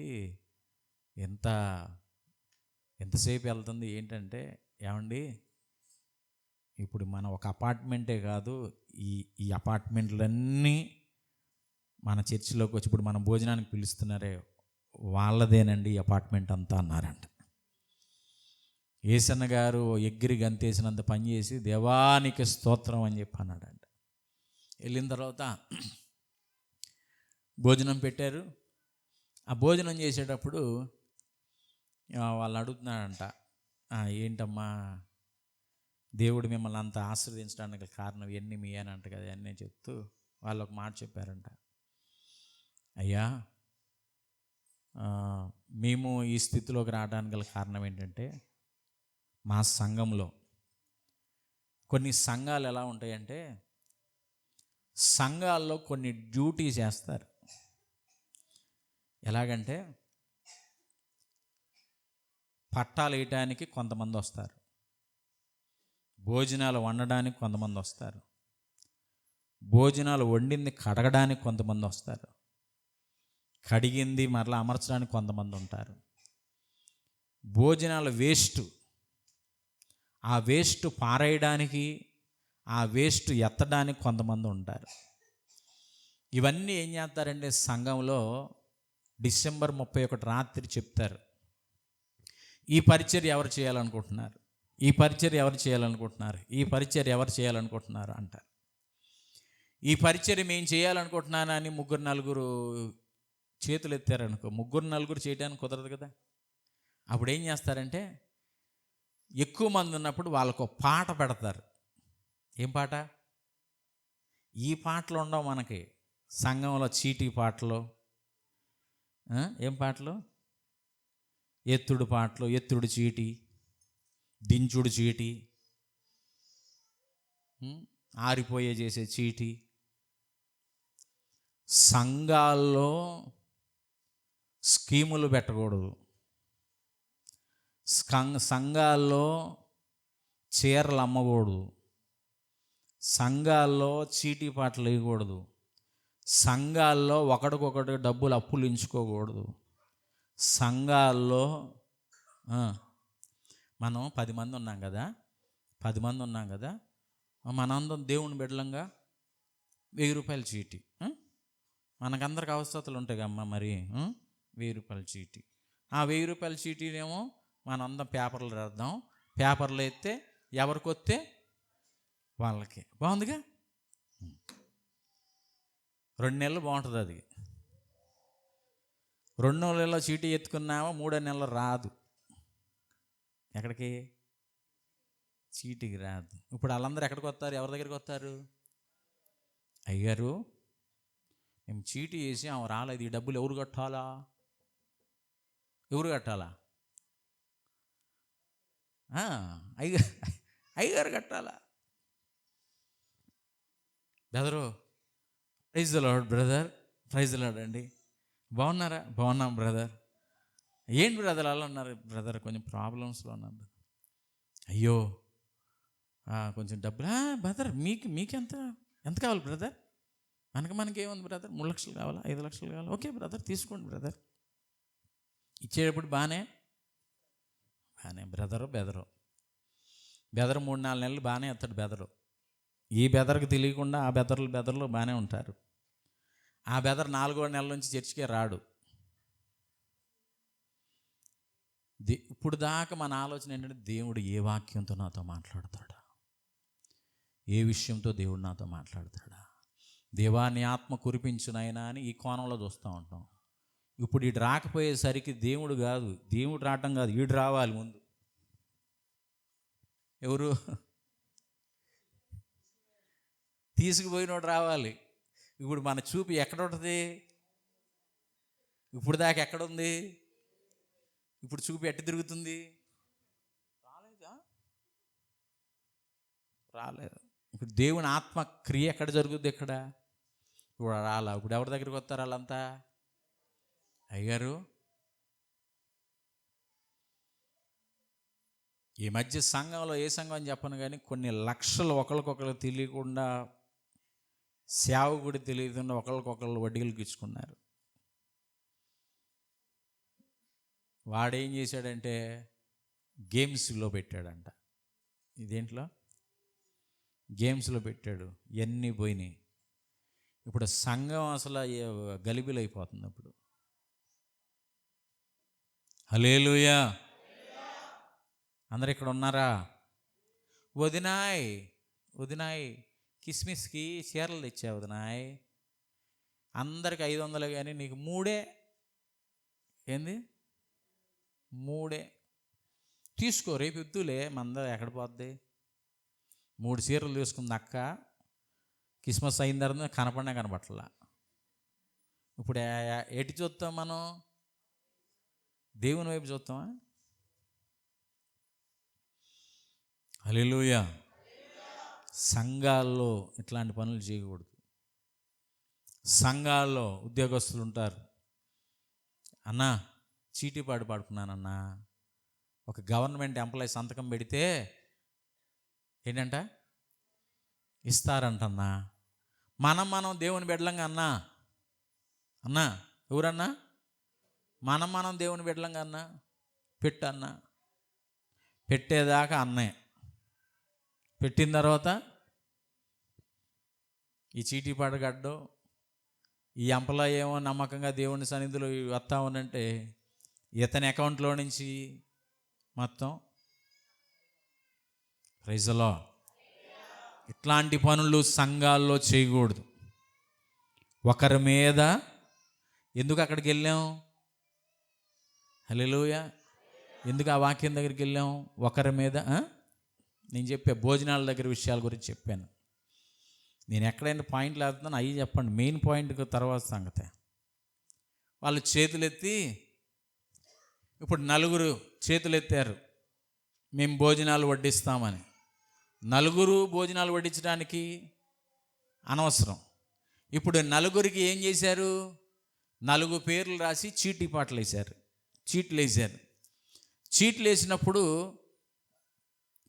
ఎంతసేపు వెళ్తుంది ఏంటంటే, ఏమండి ఇప్పుడు మనం ఒక అపార్ట్మెంటే కాదు, ఈ ఈ అపార్ట్మెంట్లన్నీ మన చర్చిలోకి వచ్చి ఇప్పుడు మనం భోజనానికి పిలుస్తున్నారే వాళ్ళదేనండి ఈ అపార్ట్మెంట్ అంతా అన్నారంట. ఏసన్న గారు ఎగిరి గంతేసినంత పని చేసి దేవానికి స్తోత్రం అని చెప్పి అన్నాడంట. వెళ్ళిన తర్వాత భోజనం పెట్టారు. ఆ భోజనం చేసేటప్పుడు వాళ్ళు అడుగుతున్నాడంట, ఏంటమ్మా దేవుడు మిమ్మల్ని అంత ఆశీర్వదించడానికి కారణం ఇవన్నీ మీ అని అంట కదా, అన్నీ చెప్తూ వాళ్ళు ఒక మాట చెప్పారంట. అయ్యా, మేము ఈ స్థితిలోకి రావడానికి గల కారణం ఏంటంటే మా సంఘంలో కొన్ని సంఘాలు ఎలా ఉంటాయంటే సంఘాల్లో కొన్ని డ్యూటీస్ చేస్తారు. ఎలాగంటే పట్టాలు వేయటానికి కొంతమంది వస్తారు, భోజనాలు వండడానికి కొంతమంది వస్తారు, భోజనాలు వండింది కడగడానికి కొంతమంది వస్తారు, కడిగింది మరలా అమర్చడానికి కొంతమంది ఉంటారు, భోజనాలు వేస్ట్ ఆ వేస్ట్ పారేయడానికి ఆ వేస్ట్ ఎత్తడానికి కొంతమంది ఉంటారు. ఇవన్నీ ఏం చేస్తారంటే సంఘంలో డిసెంబర్ 31 రాత్రి చెప్తారు, ఈ పరిచర్య ఎవరు చేయాలనుకుంటున్నారు, ఈ పరిచర్య ఎవరు చేయాలనుకుంటున్నారు, ఈ పరిచర్య ఎవరు చేయాలనుకుంటున్నారు అంటారు. ఈ పరిచర్య మేము చేయాలనుకుంటున్నానని 3-4 చేతులు ఎత్తారనుకో, 3-4 చేయడానికి కుదరదు కదా. అప్పుడు ఏం చేస్తారంటే ఎక్కువ మంది ఉన్నప్పుడు వాళ్ళకు పాట పెడతారు. ఏం పాట? ఈ పాటలు ఉండవు మనకి సంఘంలో, చీటీ పాటలు, ఏం పాటలు? ఎత్తుడు పాటలు, ఎత్తుడు చీటీ, దించుడు చీటీ, ఆరిపోయే చేసే చీటీ. సంఘాల్లో స్కీములు పెట్టకూడదు, సంఘాల్లో చీరలు అమ్మకూడదు, సంఘాల్లో చీటీ పాటలు వేయకూడదు, సంఘాల్లో ఒకడికొకటి డబ్బులు అప్పులు ఎంచుకోకూడదు. సంఘాల్లో మనం 10 మంది ఉన్నాం కదా, 10 మంది ఉన్నాం కదా, మనందరం దేవుని బిడ్డలంగా 1000 రూపాయల చీటీ, మనకందరికి అవసరతలు ఉంటాయి కమ్మా, మరి 1000 రూపాయల చీటీ. ఆ 1000 రూపాయల చీటీనేమో మనందరం పేపర్లు రాద్దాం, పేపర్లు ఎత్తే ఎవరికి వస్తే వాళ్ళకి. బాగుందిగా, 2 నెలలు బాగుంటుంది అది. 2 నెలల్లో చీటీ ఎత్తుకున్నామో 3వ నెలలో రాదు. ఎక్కడికి? చీటీకి రాదు. ఇప్పుడు వాళ్ళందరూ ఎక్కడికి వస్తారు? ఎవరి దగ్గరికి వస్తారు? అయ్యారు మేము చీటీ వేసి ఆమె రాలేదు, ఈ డబ్బులు ఎవరు కట్టాలా? ఎవరు కట్టాలా? అయ్యగారు కట్టాలా? Brother, praise the Lord brother, praise the Lord అండి, బాగున్నారా? బాగున్నాం బ్రదర్. ఏంటి బ్రదర్ అలా ఉన్నారు? బ్రదర్ కొంచెం ప్రాబ్లమ్స్లో ఉన్నారు. అయ్యో కొంచెం డబ్బులు. బ్రదర్ మీకెంత కావాలి బ్రదర్? మనకేముంది బ్రదర్, 3 లక్షలు కావాలా, 5 లక్షలు కావాలా? ఓకే బ్రదర్, తీసుకోండి బ్రదర్. ఇచ్చేటప్పుడు బాగానే బ్రదరు బెదరు 3-4 నెలలు బాగానే ఎత్తాడు బెదరు. ఈ బెదర్కి తెలియకుండా ఆ బెదర్లు బాగానే ఉంటారు. ఆ బెదర్ 4వ నెల నుంచి చర్చికే రాడు. ఇప్పుడు దాకా మన ఆలోచన ఏంటంటే దేవుడు ఏ వాక్యంతో నాతో మాట్లాడతాడా, ఏ విషయంతో దేవుడు నాతో మాట్లాడతాడా, దేవాన్ని ఆత్మ కురిపించునైనా అని ఈ కోణంలో చూస్తూ ఉంటాం. ఇప్పుడు ఇటు రాకపోయేసరికి దేవుడు రావటం కాదు, ఈడు రావాలి ముందు. ఎవరు? తీసుకుపోయినోడు రావాలి. ఇప్పుడు మన చూపు ఎక్కడ ఉంటుంది? ఇప్పుడు దాకా ఎక్కడుంది? ఇప్పుడు చూపు ఎట్టు తిరుగుతుంది? రాలేదు. ఇప్పుడు దేవుని ఆత్మ క్రియ ఎక్కడ జరుగుద్ది? ఎక్కడ? ఇప్పుడు రాలా. ఇప్పుడు ఎవరి దగ్గరికి వస్తారు వాళ్ళంతా? అయ్యారు ఈ మధ్య సంఘంలో, ఏ సంఘం అని చెప్పను కానీ, కొన్ని లక్షలు ఒకరికొకరు తెలియకుండా, సేవకుడు తెలియకుండా ఒకరికొకరు వడ్డీలకు ఇచ్చుకున్నారు. వాడేం చేశాడంటే గేమ్స్లో పెట్టాడంట. ఇదేంట్లో గేమ్స్లో పెట్టాడు, ఇవన్నీ పోయినాయి. ఇప్పుడు సంఘం అసలు గలిబిలైపోతుంది. ఇప్పుడు హల్లెలూయా. అందరు ఇక్కడ ఉన్నారా? వదినాయ్ కిస్మిస్కి చీరలు తెచ్చా వదినాయ్, అందరికి 500 కానీ నీకు 3 ఏంది 3 తీసుకో, రేపు ఎత్తులే మంద ఎక్కడ పోద్ది. 3 చీరలు తీసుకుంది అక్క. క్రిస్మస్ అయిన తర్వాత కనపడట్లా. ఇప్పుడు ఎటు చూస్తాం మనం? దేవుని వైపు చూస్తామా? హల్లెలూయా. సంఘాల్లో ఇట్లాంటి పనులు చేయకూడదు. సంఘాల్లో ఉద్యోగస్తులు ఉంటారు. అన్నా చీటీపాడు పాడుకున్నానన్నా, ఒక గవర్నమెంట్ ఎంప్లాయీ సంతకం పెడితే ఏంటంట ఇస్తారంటన్నా. మనం దేవుని బిడ్డలంగా అన్నా ఎవరన్నా మనం దేవుని బిడ్డలంగా అన్నా పెట్టన్నా. పెట్టేదాకా అన్నే, పెట్టిన తర్వాత ఈ చీటీపాడు గడ్డో ఈ ఎంప్లాయీ ఏమో నమ్మకంగా దేవుని సన్నిధిలో వస్తా ఉనంటే ఇతని అకౌంట్లో నుంచి మొత్తం ప్రైజ్ ది లార్డ్. ఇట్లాంటి పనులు సంఘాల్లో చేయకూడదు. ఒకరి మీద ఎందుకు అక్కడికి వెళ్ళాం? హల్లెలూయా. ఎందుకు ఆ వాక్యం దగ్గరికి వెళ్ళాం? ఒకరి మీద నేను చెప్పే భోజనాల దగ్గర విషయాల గురించి చెప్పాను. నేను ఎక్కడైనా పాయింట్లు వేస్తున్నాను, అవి చెప్పండి. మెయిన్ పాయింట్కి తర్వాత సంగతే. వాళ్ళు చేతులెత్తి, ఇప్పుడు 4 చేతులెత్తారు, మేము భోజనాలు వడ్డిస్తామని. 4 భోజనాలు వడ్డించడానికి అనవసరం. ఇప్పుడు 4కి ఏం చేశారు? 4 పేర్లు రాసి చీట్లు వేశారు. చీట్లు వేసినప్పుడు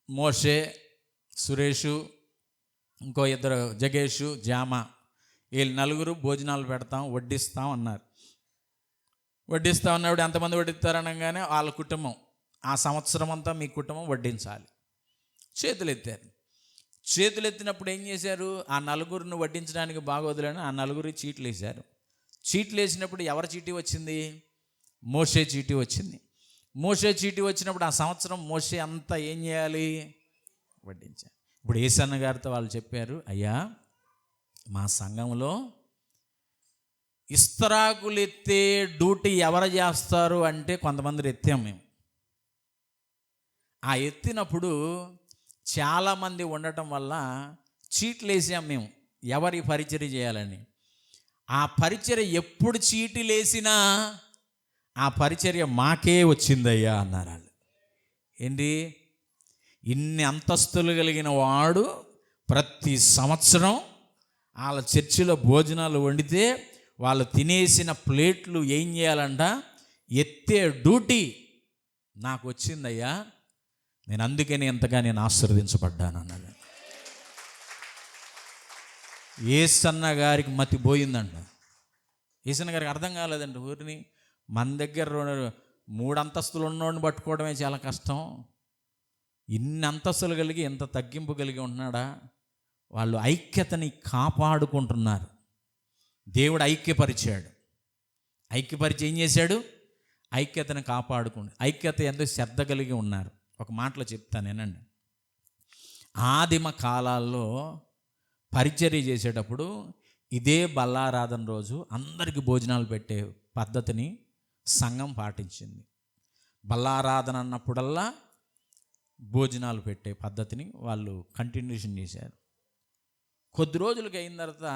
మోషే, సురేషు, ఇంకో 2 జగేషు, జామ, వీళ్ళు 4 భోజనాలు వడ్డిస్తాం అన్నారు. వడ్డిస్తా ఉన్నప్పుడు ఎంతమంది వడ్డిస్తారనగానే వాళ్ళ కుటుంబం, ఆ సంవత్సరం అంతా మీ కుటుంబం వడ్డించాలి. చేతులెత్తినప్పుడు ఏం చేశారు? ఆ 4 వడ్డించడానికి బాగోదులని ఆ 4 చీట్లు వేశారు. చీట్లు వేసినప్పుడు ఎవరి చీటీ వచ్చింది? మోషే చీటీ వచ్చింది. మోషే చీటీ వచ్చినప్పుడు ఆ సంవత్సరం మోషే అంతా ఏం చేయాలి? వడ్డించాలి. ఇప్పుడు యేసన్న గారితో వాళ్ళు చెప్పారు, అయ్యా మా సంఘంలో ఇస్తరాకులు ఎత్తే డ్యూటీ ఎవరు చేస్తారు అంటే కొంతమంది ఎత్తాం మేము. ఆ ఎత్తినప్పుడు చాలామంది ఉండటం వల్ల చీట్లు వేసాం మేము ఎవరి పరిచర్య చేయాలని. ఆ పరిచర్య ఎప్పుడు చీటీలు వేసినా ఆ పరిచర్య మాకే వచ్చిందయ్యా అన్నారు వాళ్ళు. ఏంటి? ఇన్ని అంతస్తులు కలిగిన వాడు ప్రతి సంవత్సరం వాళ్ళ చర్చిలో భోజనాలు వండితే వాళ్ళు తినేసిన ప్లేట్లు ఏం చేయాలంట? ఎత్తే డ్యూటీ నాకు వచ్చిందయ్యా, నేను అందుకని ఎంతగా నేను ఆశీర్వదించబడ్డాను అన్నాడు. యేసన్న గారికి మతి పోయిందంట. యేసన్న గారికి అర్థం కాలేదంట. ఊరిని మన దగ్గర 3 అంతస్తులు ఉన్నోడిని పట్టుకోవడమే చాలా కష్టం, ఇన్ని అంతస్తులు కలిగి ఎంత తగ్గింపు కలిగి ఉంటున్నాడా? వాళ్ళు ఐక్యతని కాపాడుకుంటున్నారు. దేవుడు ఐక్యపరిచాడు. ఐక్యపరిచి ఏం చేశాడు? ఐక్యతను కాపాడుకుంటు, ఐక్యత ఎందుకు శ్రద్ధ కలిగి ఉన్నారు. ఒక మాటలో చెప్తాను ఏనండి. ఆదిమ కాలాల్లో పరిచర్య చేసేటప్పుడు ఇదే బల్లారాధన రోజు అందరికీ భోజనాలు పెట్టే పద్ధతిని సంఘం పాటించింది. బల్లారాధన అన్నప్పుడల్లా భోజనాలు పెట్టే పద్ధతిని వాళ్ళు కంటిన్యూషన్ చేశారు. కొద్ది రోజులకి అయిన తర్వాత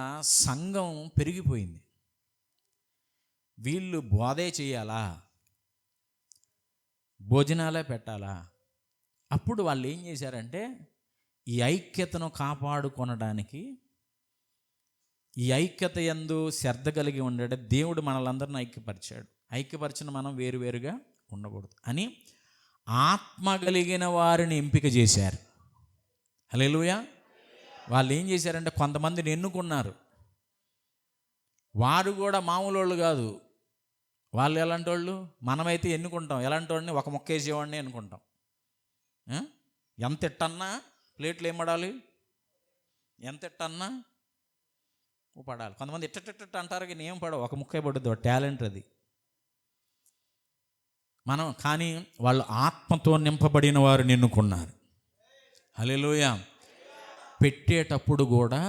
సంఘం పెరిగిపోయింది. వీళ్ళు బోధే చేయాలా, భోజనాలే పెట్టాలా? అప్పుడు వాళ్ళు ఏం చేశారంటే ఈ ఐక్యతను కాపాడుకొనడానికి, ఈ ఐక్యత యందు శ్రద్ధ కలిగి ఉండడం, దేవుడు మనలందరిని ఐక్యపరిచాడు. ఐక్యపరిచిన మనం వేరువేరుగా ఉండకూడదు అని ఆత్మ కలిగిన వారిని ఎంపిక చేశారు. హల్లెలూయా. వాళ్ళు ఏం చేశారంటే కొంతమందిని ఎన్నుకున్నారు. వారు కూడా మామూలు వాళ్ళు కాదు. వాళ్ళు ఎలాంటి వాళ్ళు? మనమైతే ఎన్నుకుంటాం ఎలాంటి వాడిని? ఒక మొక్క వేసేవాడిని ఎన్నుకుంటాం. ఎంత ఎట్టన్నా ప్లేట్లు ఏం పడాలి? ఎంత ఎట్టన్నా పడాలి. కొంతమంది ఇట్ట అంటారు కానీ ఏం పడవు, ఒక ముక్కే పడుద్ది, టాలెంట్ అది. కానీ వాళ్ళు ఆత్మతో నింపబడిన వారు నిన్నుకున్నారు. హల్లెలూయా. పెట్టేటప్పుడు కూడా,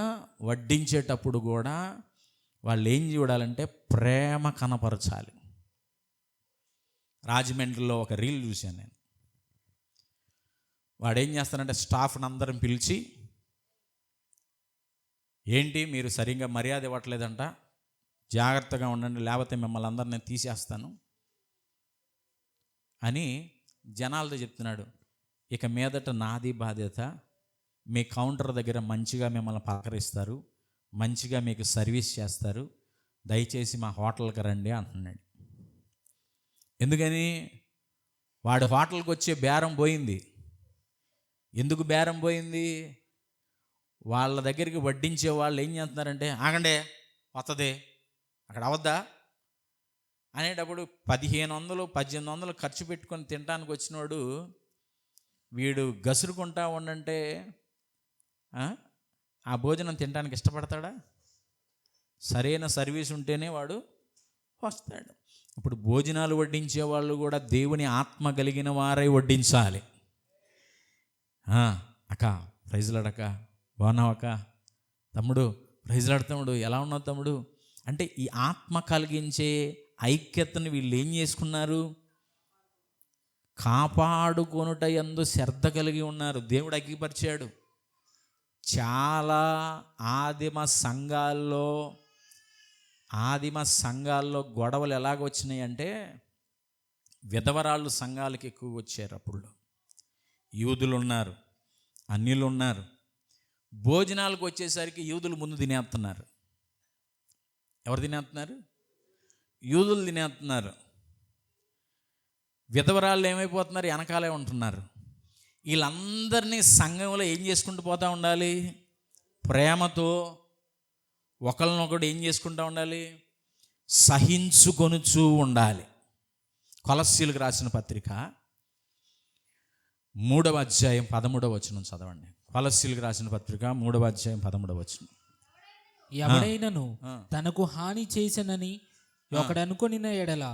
వడ్డించేటప్పుడు కూడా వాళ్ళు ఏం చూడాలంటే ప్రేమ కనపరచాలి. రాజమండ్రిలో ఒక రీల్ చూశాను నేను. వాడు ఏం చేస్తానంటే స్టాఫ్ని అందరం పిలిచి, ఏంటి మీరు సరిగ్గా మర్యాద ఇవ్వట్లేదంట, జాగ్రత్తగా ఉండండి లేకపోతే మిమ్మల్ని అందరినీ తీసేస్తాను అని జనాలతో చెప్తున్నాడు. ఇక మీదట నాది బాధ్యత, మీ కౌంటర్ దగ్గర మంచిగా మిమ్మల్ని పలకరిస్తారు, మంచిగా మీకు సర్వీస్ చేస్తారు, దయచేసి మా హోటల్కి రండి అంటున్నాడు. ఎందుకని? వాడు హోటల్కి వచ్చే బేరం పోయింది. ఎందుకు బేరం పోయింది? వాళ్ళ దగ్గరికి వడ్డించే వాళ్ళు ఏం చేస్తున్నారంటే, ఆగండే వస్తుంది అక్కడ అవద్దా అనేటప్పుడు 1500 1800 ఖర్చు పెట్టుకొని తినడానికి వచ్చినవాడు వీడు గసురుకుంటా ఉండంటే ఆ భోజనం తినడానికి ఇష్టపడతాడా? సరైన సర్వీస్ ఉంటేనే వాడు వస్తాడు. ఇప్పుడు భోజనాలు వడ్డించే వాళ్ళు కూడా దేవుని ఆత్మ కలిగిన వారై వడ్డించాలి. అక్క ప్రైజ్లాడక్క, బాగున్నావక్క, తమ్ముడు ప్రైజ్లాడు, తమ్ముడు ఎలా ఉన్నావు తమ్ముడు అంటే ఈ ఆత్మ కలిగించే ఐక్యతను వీళ్ళు ఏం చేసుకున్నారు? కాపాడుకొనుట యందు శ్రద్ధ కలిగి ఉన్నారు. దేవుడు అగ్గిపరిచాడు. చాలా ఆదిమ సంఘాల్లో గొడవలు ఎలాగ వచ్చినాయి అంటే, విధవరాళ్ళు సంఘాలకు ఎక్కువ వచ్చారు. అప్పుడు యూదులు ఉన్నారు, అన్యులు ఉన్నారు. భోజనాలకు వచ్చేసరికి యూదులు ముందు తినేస్తున్నారు. ఎవరు తినేస్తున్నారు? యూదులు తినేస్తున్నారు. విధవరాళ్ళు ఏమైపోతున్నారు? వెనకాలే ఉంటున్నారు. వీళ్ళందరినీ సంఘంలో ఏం చేసుకుంటూ పోతూ ఉండాలి? ప్రేమతో ఒకరినొకడు ఏం చేసుకుంటూ ఉండాలి? సహించుకొనుచూ ఉండాలి. కొలస్సీలకు రాసిన పత్రిక 3వ అధ్యాయం 13వ వచనం చదవండి. కొలస్సీలకు రాసిన పత్రిక 3వ అధ్యాయం 13వ వచనం. ఎవడైనను తనకు హాని చేసనని ఒకడనుకొనిన ఎడల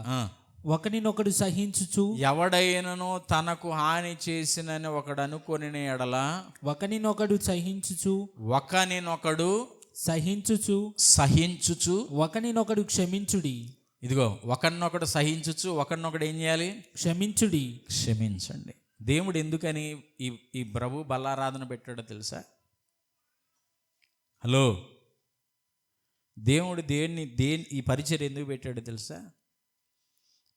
ఒకనినొకడు సహించుచు, ఎవడైనను తనకు హాని చేసినని ఒకడు అనుకొనిన ఎడల ఒకనినొకడు సహించుచు, సహించుచు ఒకనినొకడు క్షమించుడి. ఇదిగో ఒకరినొకడు సహించుచు, ఒకరినొకడు ఏం చేయాలి? క్షమించండి. దేవుడు ఎందుకని ఈ ప్రభు బల్లారాధన పెట్టాడో తెలుసా? హలో, దేవుడు ఈ పరిచర్య ఎందుకు పెట్టాడో తెలుసా?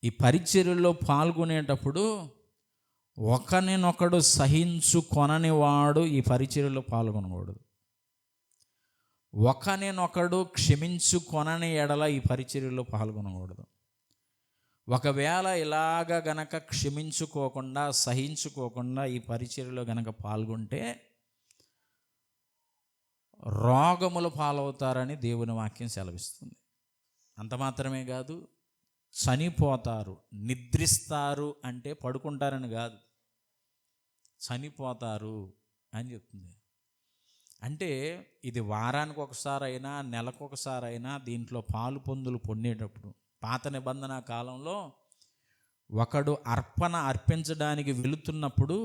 ఈ పరిచర్యలో పాల్గొనేటప్పుడు ఒకరినొకడు సహించుకొనని వాడు ఈ పరిచర్యలో పాల్గొనకూడదు. ఒకరినొకడు క్షమించుకొనని ఎడల ఈ పరిచర్యలో పాల్గొనకూడదు. ఒకవేళ ఇలాగ గనక క్షమించుకోకుండా, సహించుకోకుండా ఈ పరిచర్యలో గనక పాల్గొంటే రోగములు పాలవుతారని దేవుని వాక్యం సెలవిస్తుంది. అంత మాత్రమే కాదు, చనిపోతారు. నిద్రిస్తారు అంటే పడుకుంటారని కాదు, చనిపోతారు అని చెప్తుంది. అంటే ఇది వారానికి ఒకసారైనా, నెలకు ఒకసారైనా దీంట్లో పాలు పొందులు పొందేటప్పుడు, పాత నిబంధన కాలంలో ఒకడు అర్పించడానికి వెళుతున్నప్పుడు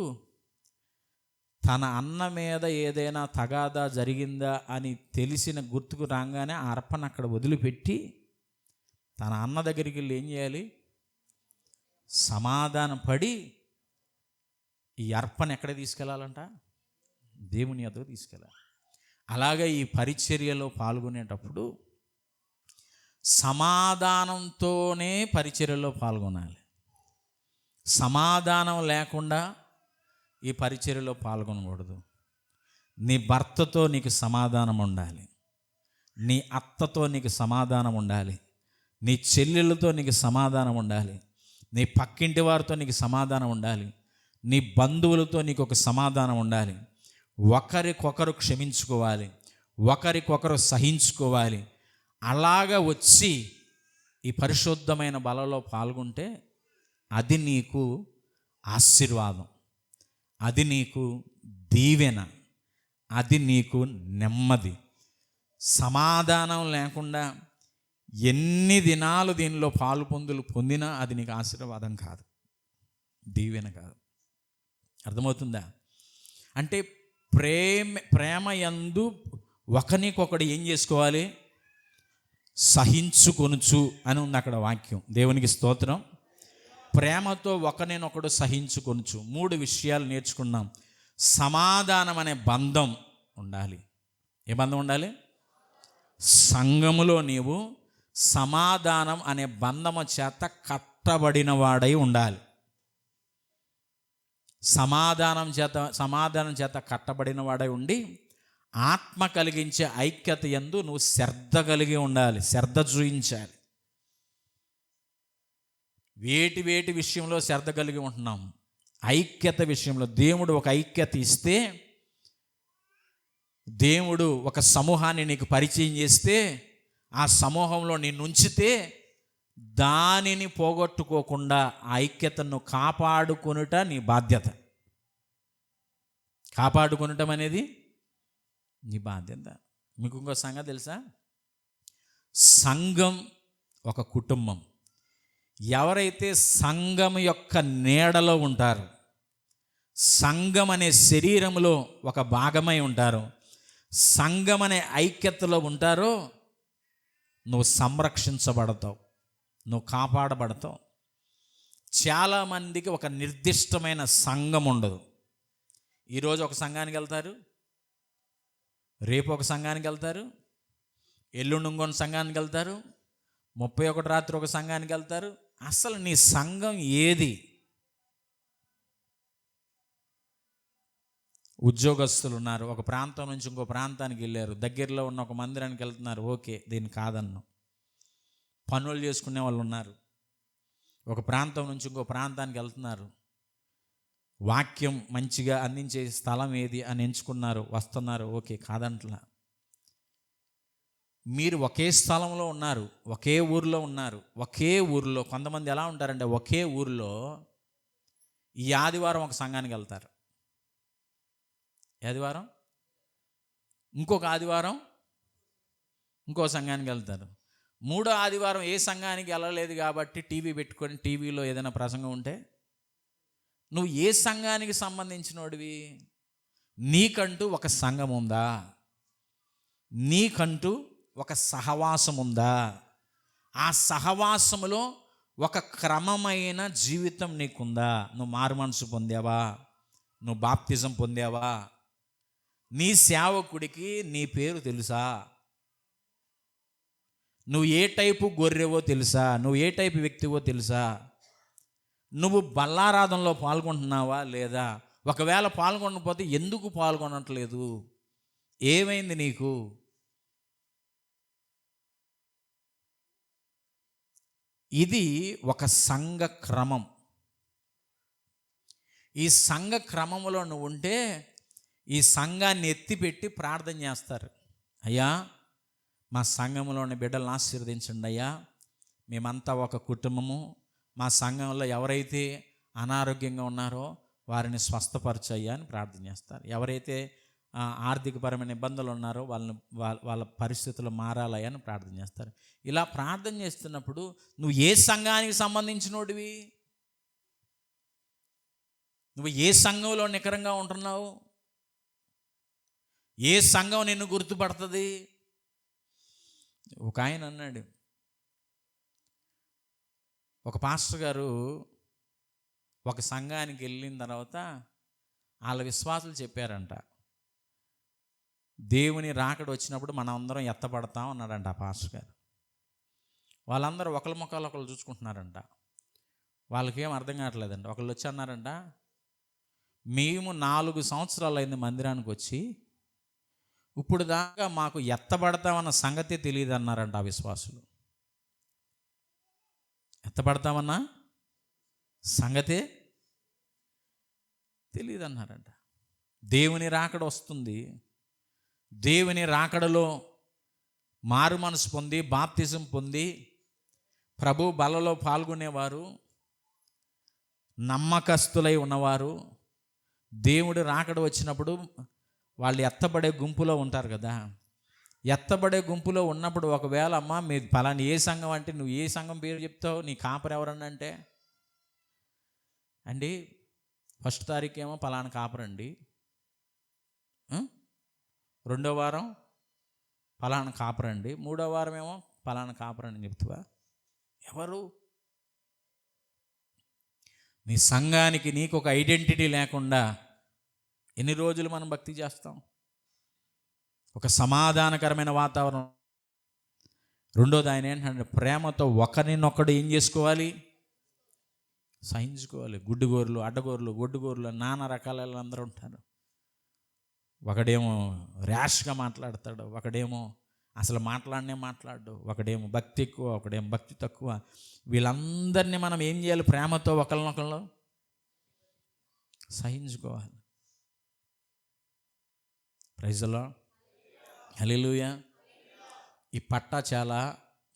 తన అన్న మీద ఏదైనా తగాదా జరిగిందా అని తెలిసిన గుర్తుకు రాగానే ఆ అర్పణ అక్కడ వదిలిపెట్టి తన అన్న దగ్గరికి వెళ్ళి ఏం చేయాలి? సమాధానం పడి ఈ అర్పణ ఎక్కడ తీసుకెళ్ళాలంట? దేవుని యొద్దకు తీసుకెళ్ళాలి. అలాగే ఈ పరిచర్యలో పాల్గొనేటప్పుడు సమాధానంతోనే పరిచర్యలో పాల్గొనాలి. సమాధానం లేకుండా ఈ పరిచర్యలో పాల్గొనకూడదు. నీ భర్తతో నీకు సమాధానం ఉండాలి, నీ అత్తతో నీకు సమాధానం ఉండాలి, నీ చెల్లెళ్ళతో నీకు సమాధానం ఉండాలి, నీ పక్కింటి వారితో నీకు సమాధానం ఉండాలి, నీ బంధువులతో నీకు ఒక సమాధానం ఉండాలి. ఒకరికొకరు క్షమించుకోవాలి, ఒకరికొకరు సహించుకోవాలి. అలాగా వచ్చి ఈ పరిశుద్ధమైన బలలో పాల్గొంటే అది నీకు ఆశీర్వాదం, అది నీకు దీవెన, అది నీకు నెమ్మది. సమాధానం లేకుండా ఎన్ని దినాలు దీనిలో పాలు పొందినా అది నీకు ఆశీర్వాదం కాదు, దీవెన కాదు. అర్థమవుతుందా? అంటే ప్రేమ యందు ఒకనికొకడు ఏం చేసుకోవాలి? సహించుకొనుచు అని ఉంది అక్కడ వాక్యం. దేవునికి స్తోత్రం. ప్రేమతో ఒకరినొకడు సహించుకొనుచు. 3 విషయాలు నేర్చుకున్నాం. సమాధానం అనే బంధం ఉండాలి. ఏ బంధం ఉండాలి? సంఘములో నీవు సమాధానం అనే బంధము చేత కట్టబడిన వాడై ఉండాలి. సమాధానం చేత కట్టబడిన వాడై ఉండి ఆత్మ కలిగించే ఐక్యత యందు నువ్వు శ్రద్ధ కలిగి ఉండాలి, శ్రద్ధ చూయించాలి. వేటి విషయంలో శ్రద్ధ కలిగి ఉంటున్నాం? ఐక్యత విషయంలో. దేవుడు ఒక ఐక్యత ఇస్తే, దేవుడు ఒక సమూహాన్ని నీకు పరిచయం చేస్తే, ఆ సమూహంలో నిన్ను ఉంచితే దానిని పోగొట్టుకోకుండా ఆ ఐక్యతను కాపాడుకొనుట నీ బాధ్యత. కాపాడుకొనటం అనేది నీ బాధ్యత. మీకు ఇంకో సంగతి తెలుసా? సంఘం ఒక కుటుంబం. ఎవరైతే సంఘం యొక్క నీడలో ఉంటారో, సంఘం అనే శరీరంలో ఒక భాగమై ఉంటారో, సంఘం అనే ఐక్యతలో ఉంటారో, నువ్వు సంరక్షించబడతావు, నువ్వు కాపాడబడతావు. చాలామందికి ఒక నిర్దిష్టమైన సంఘం ఉండదు. ఈరోజు ఒక సంఘానికి వెళ్తారు, రేపు ఒక సంఘానికి వెళ్తారు, ఎల్లుండి ఇంకొక సంఘానికి వెళ్తారు, 31 రాత్రి ఒక సంఘానికి వెళ్తారు. అసలు నీ సంఘం ఏది? ఉద్యోగస్తులు ఉన్నారు, ఒక ప్రాంతం నుంచి ఇంకో ప్రాంతానికి వెళ్ళారు, దగ్గరలో ఉన్న ఒక మందిరానికి వెళ్తున్నారు, ఓకే, దీన్ని కాదన్ను. పనులు చేసుకునే వాళ్ళు ఉన్నారు, ఒక ప్రాంతం నుంచి ఇంకో ప్రాంతానికి వెళ్తున్నారు, వాక్యం మంచిగా అందించే స్థలం ఏది అని ఎంచుకున్నారు, వస్తున్నారు, ఓకే, కాదంట్లా. మీరు ఒకే స్థలంలో ఉన్నారు, ఒకే ఊరిలో ఉన్నారు, ఒకే ఊరిలో. కొంతమంది ఎలా ఉంటారంటే ఒకే ఊరిలో ఈ ఆదివారం ఒక సంఘానికి వెళ్తారు, ఆదివారం ఇంకొక ఆదివారం ఇంకో సంఘానికి వెళ్తారు. 3వ ఆదివారం ఏ సంఘానికి వెళ్ళలేదు కాబట్టి టీవీ పెట్టుకొని టీవీలో ఏదైనా ప్రసంగం ఉంటే, నువ్వు ఏ సంఘానికి సంబంధించినోడివి? నీకంటూ ఒక సంఘం ఉందా? నీకంటూ ఒక సహవాసం ఉందా? ఆ సహవాసములో ఒక క్రమమైన జీవితం నీకుందా? నువ్వు మారుమనసు పొందావా? నువ్వు బాప్తిజం పొందావా? నీ సేవకుడికి నీ పేరు తెలుసా? నువ్వు ఏ టైపు గొర్రెవో తెలుసా? నువ్వు ఏ టైపు వ్యక్తివో తెలుసా? నువ్వు బల్లారాధనలో పాల్గొంటున్నావా లేదా? ఒకవేళ పాల్గొనకపోతే ఎందుకు పాల్గొనట్లేదు? ఏమైంది నీకు? ఇది ఒక సంఘ క్రమం. ఈ సంఘ క్రమంలో నువ్వు ఉంటే ఈ సంఘాన్ని ఎత్తిపెట్టి ప్రార్థన చేస్తారు. అయ్యా, మా సంఘంలోని బిడ్డలను ఆశీర్వదించండి అయ్యా, మేమంతా ఒక కుటుంబము, మా సంఘంలో ఎవరైతే అనారోగ్యంగా ఉన్నారో వారిని స్వస్థపరచయ్యా అని ప్రార్థన చేస్తారు. ఎవరైతే ఆర్థికపరమైన ఇబ్బందులు ఉన్నారో వాళ్ళ పరిస్థితులు మారాలయ్యా అని ప్రార్థన చేస్తారు. ఇలా ప్రార్థన చేస్తున్నప్పుడు నువ్వు ఏ సంఘానికి సంబంధించినోడివి? నువ్వు ఏ సంఘంలో నికరంగా ఉంటున్నావు? ఏ సంఘం నిన్ను గుర్తుపడుతుంది? ఒక ఆయన అన్నాడు, ఒక పాస్టర్ గారు ఒక సంఘానికి వెళ్ళిన తర్వాత వాళ్ళ విశ్వాసులు చెప్పారంట, దేవుని రాకడ వచ్చినప్పుడు మనం అందరం ఎత్తపడతాం అన్నాడంట ఆ పాస్టర్ గారు. వాళ్ళందరూ ఒకళ్ళ ముఖాలు ఒకళ్ళు చూసుకుంటున్నారంట. వాళ్ళకేం అర్థం కావట్లేదంట. ఒకళ్ళు వచ్చి అన్నారంట, మేము 4 సంవత్సరాలు అయింది మందిరానికి వచ్చి, ఇప్పుడు దాకా మాకు ఎత్తబడతామన్న సంగతే తెలియదు అన్నారంట ఆ విశ్వాసులు. ఎత్తబడతామన్న సంగతే తెలియదు అన్నారంట. దేవుని రాకడ వస్తుంది. దేవుని రాకడలో మారు మనసు పొంది బాప్తిజం పొంది ప్రభు బలలో పాల్గొనేవారు, నమ్మకస్తులై ఉన్నవారు, దేవుడు రాకడ వచ్చినప్పుడు వాళ్ళు ఎత్తబడే గుంపులో ఉంటారు కదా. ఎత్తబడే గుంపులో ఉన్నప్పుడు ఒకవేళ అమ్మ మీరు పలాని ఏ సంఘం అంటే నువ్వు ఏ సంఘం పేరు చెప్తావు, నీ కాపరు ఎవరన్నా అంటే అండి ఫస్ట్ తారీఖు ఏమో పలానా కాపరండి, రెండో వారం పలానా కాపరండి, మూడో వారం ఏమో పలానా కాపరండి చెప్తావా? ఎవరు? నీ సంఘానికి నీకు ఒక ఐడెంటిటీ లేకుండా ఎన్ని రోజులు మనం భక్తి చేస్తాం? ఒక సమాధానకరమైన వాతావరణం. రెండోది ఆయన ఏంటంటే ప్రేమతో ఒకరినొకడు ఏం చేసుకోవాలి? సహించుకోవాలి. గుడ్డుగోరులు, అడ్డగోరులు, గొడ్డుగోరులు, నానా రకాల అందరూ ఉంటారు. ఒకడేమో ర్యాష్గా మాట్లాడతాడు, ఒకడేమో అసలు మాట్లాడు, ఒకడేమో భక్తి ఎక్కువ, ఒకడేమో భక్తి తక్కువ. వీళ్ళందరినీ మనం ఏం చేయాలి? ప్రేమతో ఒకరినొకళ్ళు సహించుకోవాలి. ప్రైజ్ ది లార్డ్, హల్లెలూయా. ఈ పట్టా చాలా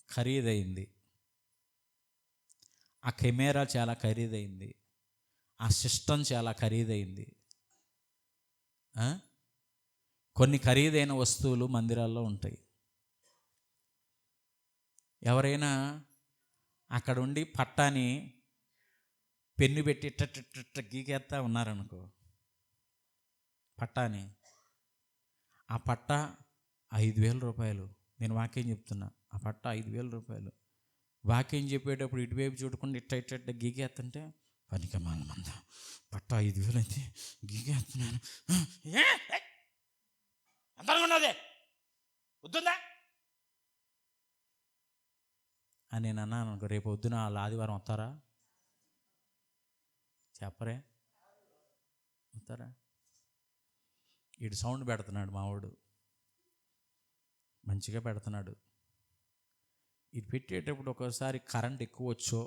ఖరీదైంది, ఆ కెమెరా చాలా ఖరీదైంది, ఆ సిస్టమ్ చాలా ఖరీదైంది. కొన్ని ఖరీదైన వస్తువులు మందిరాల్లో ఉంటాయి. ఎవరైనా అక్కడ ఉండి పట్టాని పెన్ను పెట్టి ఇట్ట గీకేస్తా ఉన్నారనుకో, పట్టాని, ఆ పట్ట 5,000 రూపాయలు. నేను వాక్యం చెప్తున్నా, ఆ పట్ట 5,000 రూపాయలు. వాక్యం చెప్పేటప్పుడు ఇటువైపు చూడకుండా ఇట్ట గీకేస్తుంటే పనికి మంద పట్ట 5,000 అయితే గీకేస్తున్నాను ఎంతనుకున్నదే వద్దుందా అని నేను అన్నాను అనుకో, రేపు వద్దున వాళ్ళు ఆదివారం వస్తారా? చెప్పరే, వస్తారా? వీడు సౌండ్ పెడుతున్నాడు, మావాడు మంచిగా పెడుతున్నాడు. ఇది పెట్టేటప్పుడు ఒకసారి కరెంట్ ఎక్కువ వచ్చో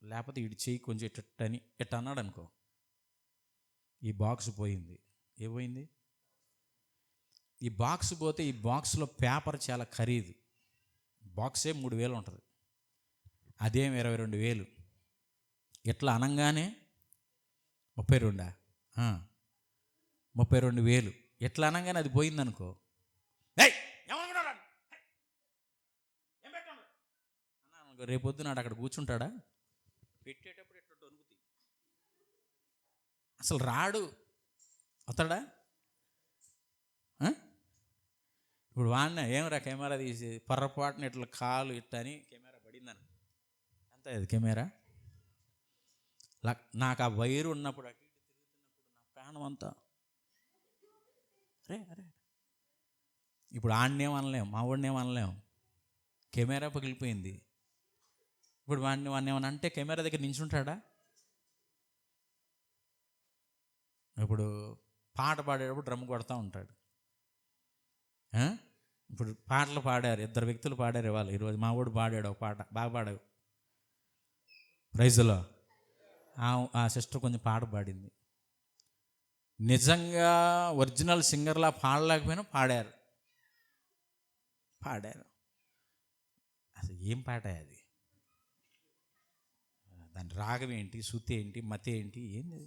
లేకపోతే ఇటు చేయి కొంచెం ఇట్టని ఇట్ట అన్నాడు అనుకో, ఈ బాక్స్ పోయింది. ఏపోయింది? ఈ బాక్స్ పోతే ఈ బాక్స్లో పేపర్ చాలా ఖరీదు. బాక్సే 3,000 ఉంటుంది, అదేం 22,000. ఇట్లా అనగానే 32,000 ఎట్లా అనగానే అది పోయిందనుకో, రేపు పొద్దునాడు అక్కడ కూర్చుంటాడా? పెట్టేటప్పుడు ఎట్లా దొరుకుతాయి, అసలు రాడు, వస్తాడా? ఇప్పుడు వాడిన ఏమరా కెమెరా తీసి పొరపాటున ఇట్లా కాలు ఇట్టని కెమెరా పడిందని ఎంత అది కెమెరా? నాకు ఆ వైరు ఉన్నప్పుడు అటు ఇటు తిరుగుతున్నప్పుడు నా ప్రాణం అంతా అరే. ఇప్పుడు ఆడినేం అనలేం, మా వాడినేం అనలేం, కెమెరా పగిలిపోయింది. ఇప్పుడు వాడిని ఏమన్నా అంటే కెమెరా దగ్గర నించుంటాడా? ఇప్పుడు పాట పాడేటప్పుడు డ్రమ్ కొడతా ఉంటాడు. ఇప్పుడు పాటలు పాడారు, 2 వ్యక్తులు పాడారు ఇవాళ. ఈరోజు మా వాడు పాడాడు ఒక పాట, బాగా పాడావు. ప్రైజ్లో ఆ సిస్టర్ కొంచెం పాట పాడింది. నిజంగా ఒరిజినల్ సింగర్లా పాడలేకపోయినా పాడారు. అసలు ఏం పాట అది? దాని రాగం ఏంటి, శృతి ఏంటి, మతి ఏంటి, ఏంది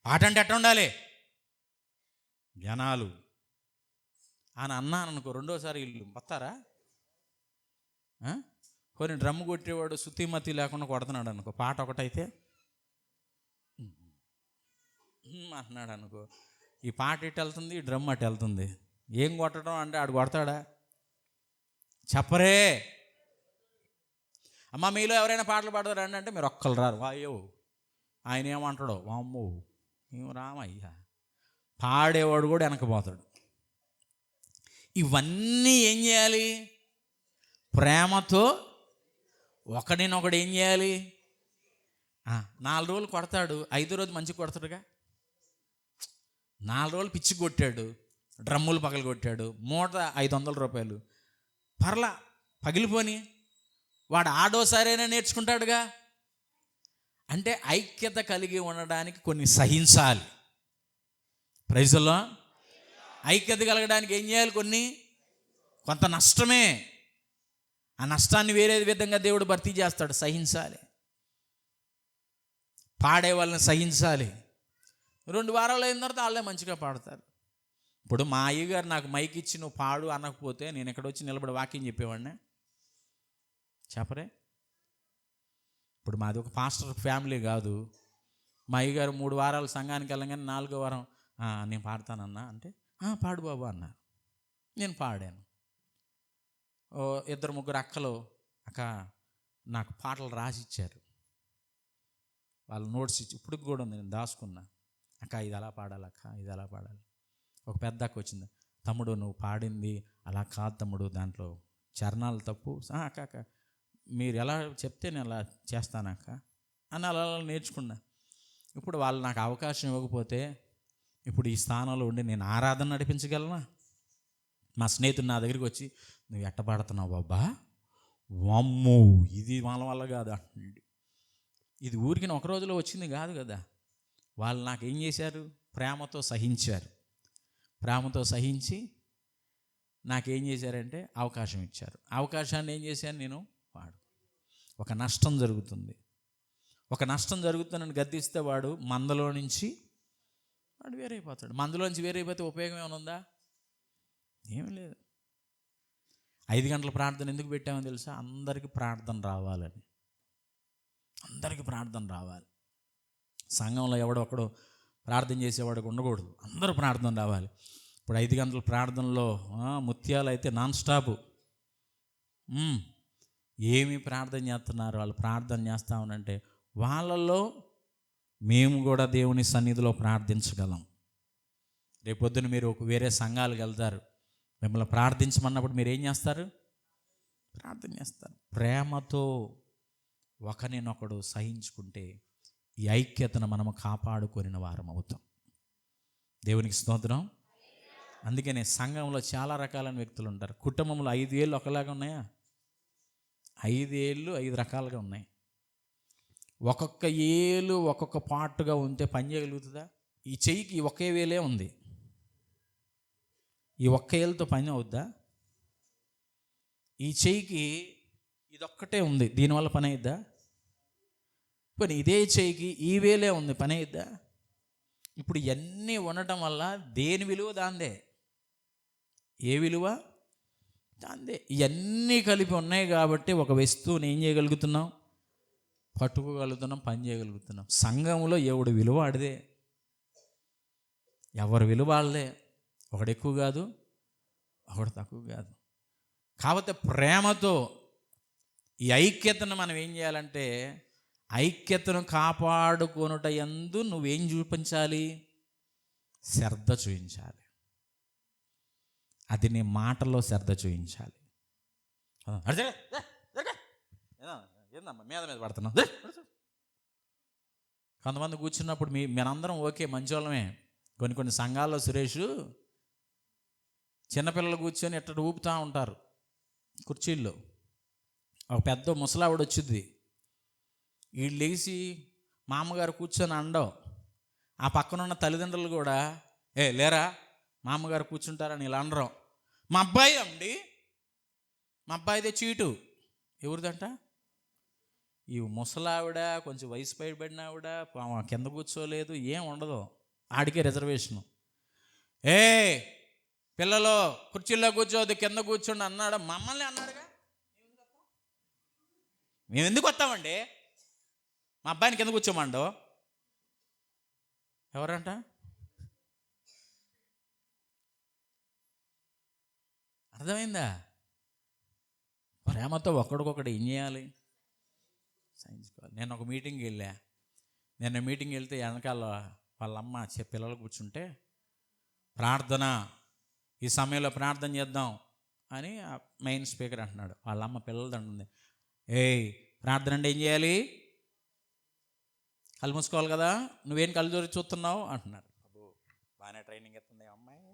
పాట అంటే ఎట్లా ఉండాలి? జనాలు అని అన్నాను అనుకో, రెండోసారి వీళ్ళు వస్తారా? కొన్ని డ్రమ్ము కొట్టేవాడు శృతి మతి లేకుండా కొడుతున్నాడు అనుకో, పాట ఒకటైతే అంటున్నాడు అనుకో, ఈ పాట ఇటు వెళ్తుంది, ఈ డ్రమ్ అటు వెళ్తుంది. ఏం కొట్టడం అంటే ఆడు కొడతాడా? చెప్పరే అమ్మ, మీలో ఎవరైనా పాటలు పాడతారు అంటే మీరు ఒక్కరు రారు. వాయో ఆయన ఏమంటాడో, వామ్మో మేము రామయ్యా. పాడేవాడు కూడా వెనకపోతాడు. ఇవన్నీ ఏం చేయాలి? ప్రేమతో ఒకడినొకడు ఏం చేయాలి? 4 రోజులు కొడతాడు, 5వ రోజు మంచిగా కొడతాడుగా. 4 రోజులు పిచ్చి కొట్టాడు, డ్రమ్ములు పగలు కొట్టాడు, మూట 500 రూపాయలు, పర్లా పగిలిపోని వాడు ఆడోసారైనా నేర్చుకుంటాడుగా. అంటే ఐక్యత కలిగి ఉండడానికి కొన్ని సహించాలి. Praise the lord. ఐక్యత కలగడానికి ఏం చేయాలి? కొంత నష్టమే. ఆ నష్టాన్ని వేరే విధంగా దేవుడు భర్తీ చేస్తాడు. సహించాలి. పాడే వాళ్ళని సహించాలి. 2 వారాలు అయిన తర్వాత వాళ్ళే మంచిగా పాడతారు. ఇప్పుడు మా అయ్యగారు నాకు మైక్ ఇచ్చి నువ్వు పాడు అనకపోతే నేను ఎక్కడ వచ్చి నిలబడి వాక్యం చెప్పేవాడినే? చెప్పరే. ఇప్పుడు మాది ఒక పాస్టర్ ఫ్యామిలీ కాదు. మా అయ్యగారు 3 వారాలు సంఘానికి వెళ్ళగానే 4వ వారం నేను పాడతానన్నా అంటే పాడు బాబు అన్నారు. నేను పాడాను. 2-3 అక్కలు అక్క నాకు పాటలు రాసి ఇచ్చారు. వాళ్ళు నోట్స్ ఇచ్చి ఇప్పుడు కూడా ఉంది, నేను దాచుకున్నా. అక్క ఇది అలా పాడాలి, అక్క ఇది అలా పాడాలి. ఒక పెద్ద అక్క వచ్చింది, తమ్ముడు నువ్వు పాడింది అలా కాదు తమ్ముడు, దాంట్లో చరణాలు తప్పు. అక్క అక్క మీరు ఎలా చెప్తే నేను అలా చేస్తానక్క అని అలా నేర్చుకున్నా. ఇప్పుడు వాళ్ళు నాకు అవకాశం ఇవ్వకపోతే ఇప్పుడు ఈ స్థానంలో ఉండి నేను ఆరాధన నడిపించగలనా? మా స్నేహితుడు నా దగ్గరికి వచ్చి నువ్వు ఎట్ట పాడుతున్నావు బాబా, వమ్ము ఇది వాళ్ళ వల్ల కాదు అంటున్నాడు. ఇది ఊరికి ఒక రోజులో వచ్చింది కాదు కదా. వాళ్ళు నాకు ఏం చేశారు? ప్రేమతో సహించారు. ప్రేమతో సహించి నాకేం చేశారంటే అవకాశం ఇచ్చారు. అవకాశాన్ని ఏం చేశాను నేను? వాడు ఒక నష్టం జరుగుతుంది, ఒక నష్టం జరుగుతుందని గద్దిస్తే వాడు మందలో నుంచి వాడు వేరైపోతాడు. మందలోంచి వేరైపోతే ఉపయోగం ఏమైనా ఉందా? ఏమీ లేదు. 5 గంటల ప్రార్థన ఎందుకు పెట్టామో తెలుసా? అందరికీ ప్రార్థన రావాలని. అందరికీ ప్రార్థన రావాలి. సంఘంలో ఎవడొక్కడో ప్రార్థన చేసేవాడికి ఉండకూడదు, అందరూ ప్రార్థన రావాలి. ఇప్పుడు 5 గంటల ప్రార్థనలో ముత్యాలు అయితే నాన్ స్టాపు. ఏమి ప్రార్థన చేస్తున్నారు వాళ్ళు? ప్రార్థన చేస్తామనంటే వాళ్ళల్లో మేము కూడా దేవుని సన్నిధిలో ప్రార్థించగలం. రేపొద్దున మీరు ఒక వేరే సంఘాలకు వెళ్తారు, మిమ్మల్ని ప్రార్థించమన్నప్పుడు మీరు ఏం చేస్తారు? ప్రార్థన చేస్తారు. ప్రేమతో ఒకరినొకడు సహించుకుంటే ఈ ఐక్యతను మనము కాపాడుకొనిన వారం అవుతాం. దేవునికి స్తోత్రం. అందుకనే సంఘంలో చాలా రకాలైన వ్యక్తులు ఉంటారు. కుటుంబంలో 5 ఏళ్ళు ఒకలాగా ఉన్నాయా? 5 ఏళ్ళు 5 రకాలుగా ఉన్నాయి. ఒక్కొక్క ఏలు ఒక్కొక్క పార్ట్గా ఉంటే పని చేయగలుగుతుందా? ఈ చెయ్యికి ఒకే వేలే ఉంది, ఈ ఒక్క ఏలుతో పని అవుద్దా? ఈ చెయ్యికి ఇదొక్కటే ఉంది, దీనివల్ల పని అయిద్దా? ఇప్పుడు ఇదే చెయ్యికి ఈ వేలే ఉంది, పని అయిద్దా? ఇప్పుడు ఇవన్నీ ఉండటం వల్ల దేని విలువ దాందే. ఏ విలువ దాందే. ఇవన్నీ కలిపి ఉన్నాయి కాబట్టి ఒక వస్తువుని ఏం చేయగలుగుతున్నాం? పట్టుకోగలుగుతున్నాం, పని చేయగలుగుతున్నాం. సంఘంలో ఎవడు విలువ ఆడిదే, ఎవరి విలువ వాళ్ళదే. ఒకడు ఎక్కువ కాదు, ఒకడు తక్కువ కాదు. కాబట్టి ప్రేమతో ఈ ఐక్యతను మనం ఏం చేయాలంటే, ఐక్యతను కాపాడుకొనుట యందు నువ్వేం చూపించాలి? శ్రద్ధ చూపించాలి. అది నీ మాటల్లో శ్రద్ధ చూపించాలి. ఏందమ్మా మీద మీద పడుతున్నాం? కొంతమంది కూర్చున్నప్పుడు మీరందరం ఓకే మంచోళ్ళమే. కొన్ని సంఘాల్లో సురేష్ చిన్నపిల్లలు కూర్చొని ఎట్ట ఊపుతూ ఉంటారు కుర్చీల్లో. ఒక పెద్ద ముసలావిడ వచ్చింది, వీళ్ళు లేచి మా అమ్మగారు కూర్చొని అండవు. ఆ పక్కన ఉన్న తల్లిదండ్రులు కూడా లేరా మా అమ్మగారు కూర్చుంటారని ఇలా అనరు. మా అబ్బాయి అండి, మా అబ్బాయిదే చీటు. ఎవరిదంట? ఈ ముసలావిడ కొంచెం వయసు పైబడిన ఆవిడ కింద కూర్చోలేదు, ఏం ఉండదు, ఆడికే రిజర్వేషను. పిల్లలు కుర్చీల్లో కూర్చోవద్దు కింద కూర్చోండి అన్నాడు. మమ్మల్ని అన్నాడుగా, మేము ఎందుకు వస్తామండి? మా అబ్బాయిని కింద కూర్చోమండో. ఎవరంట? అర్థమైందా? ప్రేమతో ఒకడికొకడు ఏం చేయాలి? సహించుకోవాలి. నేను ఒక మీటింగ్కి వెళ్ళా. నేను మీటింగ్కి వెళ్తే వెనకాల వాళ్ళ అమ్మ పిల్లలు కూర్చుంటే ప్రార్థన, ఈ సమయంలో ప్రార్థన చేద్దాం అని మెయిన్ స్పీకర్ అంటున్నాడు. వాళ్ళ అమ్మ పిల్లలది అంటుంది, ప్రార్థన అంటే ఏం చేయాలి? కళ్ళు మూసుకోవాలి కదా, నువ్వేం కళ్ళు జోరి చూస్తున్నావు అంటున్నారు. అబ్బో బాగానే ట్రైనింగ్ ఎత్తుంది అమ్మాయి.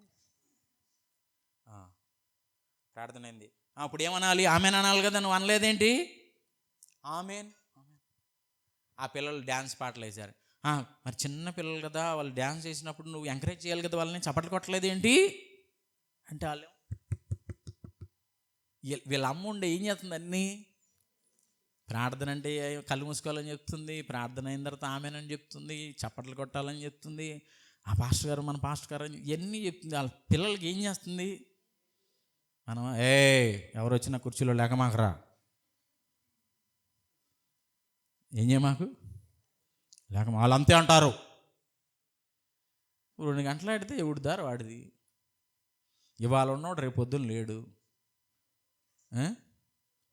ప్రార్థన అయింది, అప్పుడు ఏమనాలి? ఆమెన్ అనాలి కదా, నువ్వు అనలేదేంటి? ఆమెన్. ఆ పిల్లలు డ్యాన్స్ పాటలు వేశారు. మరి చిన్న పిల్లలు కదా, వాళ్ళు డ్యాన్స్ చేసినప్పుడు నువ్వు ఎంకరేజ్ చేయాలి కదా, వాళ్ళని చప్పట్లు కొట్టలేదేంటి అంటే వాళ్ళు వీళ్ళ అమ్మ ఉండే ఏం చేస్తుంది? అన్నీ ప్రార్థన అంటే కళ్ళు మూసుకోవాలని చెప్తుంది, ప్రార్థన అయిన తర్వాత ఆమెనని చెప్తుంది, చప్పట్లు కొట్టాలని చెప్తుంది, ఆ పాస్టర్ గారు మన పాస్టర్ గారు ఇవన్నీ చెప్తుంది. వాళ్ళ పిల్లలకి ఏం చేస్తుంది? మనం ఎవరు వచ్చినా కుర్చీలో లేకమాకరా, ఏం చేయమాకు లేక, వాళ్ళు అంతే అంటారు. 2 గంటలు ఆడితే ఎవడి దారి వాడిది. ఇవాళ ఉన్నాడు రేపు పొద్దున్న లేడు.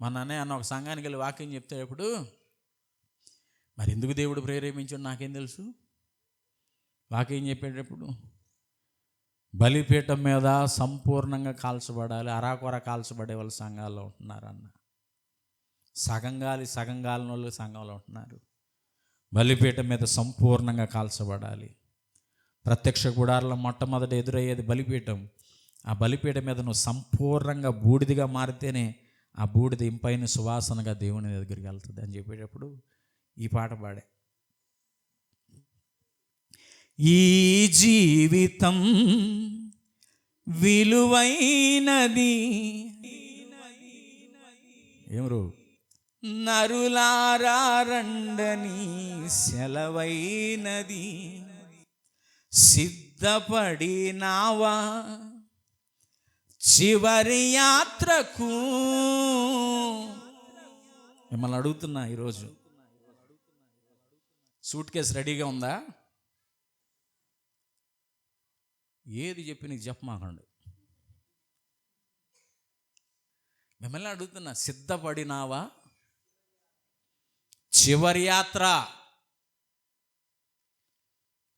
మన అన్న ఒక సంఘానికి వెళ్ళి వాక్యం చెప్తేటప్పుడు, మరి ఎందుకు దేవుడు ప్రేరేపించాడు నాకేం తెలుసు. వాక్యం చెప్పేటప్పుడు బలిపీఠం మీద సంపూర్ణంగా కాల్చబడాలి, అరాకొర కాల్చబడే వాళ్ళు సంఘాల్లో ఉంటున్నారన్న. సగం గాలిన వాళ్ళు సంఘంలో ఉంటున్నారు. బలిపీఠం మీద సంపూర్ణంగా కాల్చబడాలి. ప్రత్యక్ష గుడారంలో మొట్టమొదట ఎదురయ్యేది బలిపీఠం. ఆ బలిపీఠం మీద నువ్వు సంపూర్ణంగా బూడిదిగా మారితేనే ఆ బూడిద ఇంపైన సువాసనగా దేవుని దగ్గరికి వెళ్తుంది అని చెప్పేటప్పుడు ఈ పాట పాడే. ఈ జీవితం విలువైనది ఏమరు నరులారా రండని సెలవైనది, సిద్ధపడినావా చివరి యాత్రకు. మిమ్మల్ని అడుగుతున్నా ఈరోజు, సూట్ కేసు రెడీగా ఉందా? ఏది చెప్పి నీకు చెప్పమాకండి. మిమ్మల్ని అడుగుతున్నా, సిద్ధపడినావా? చివరి యాత్ర.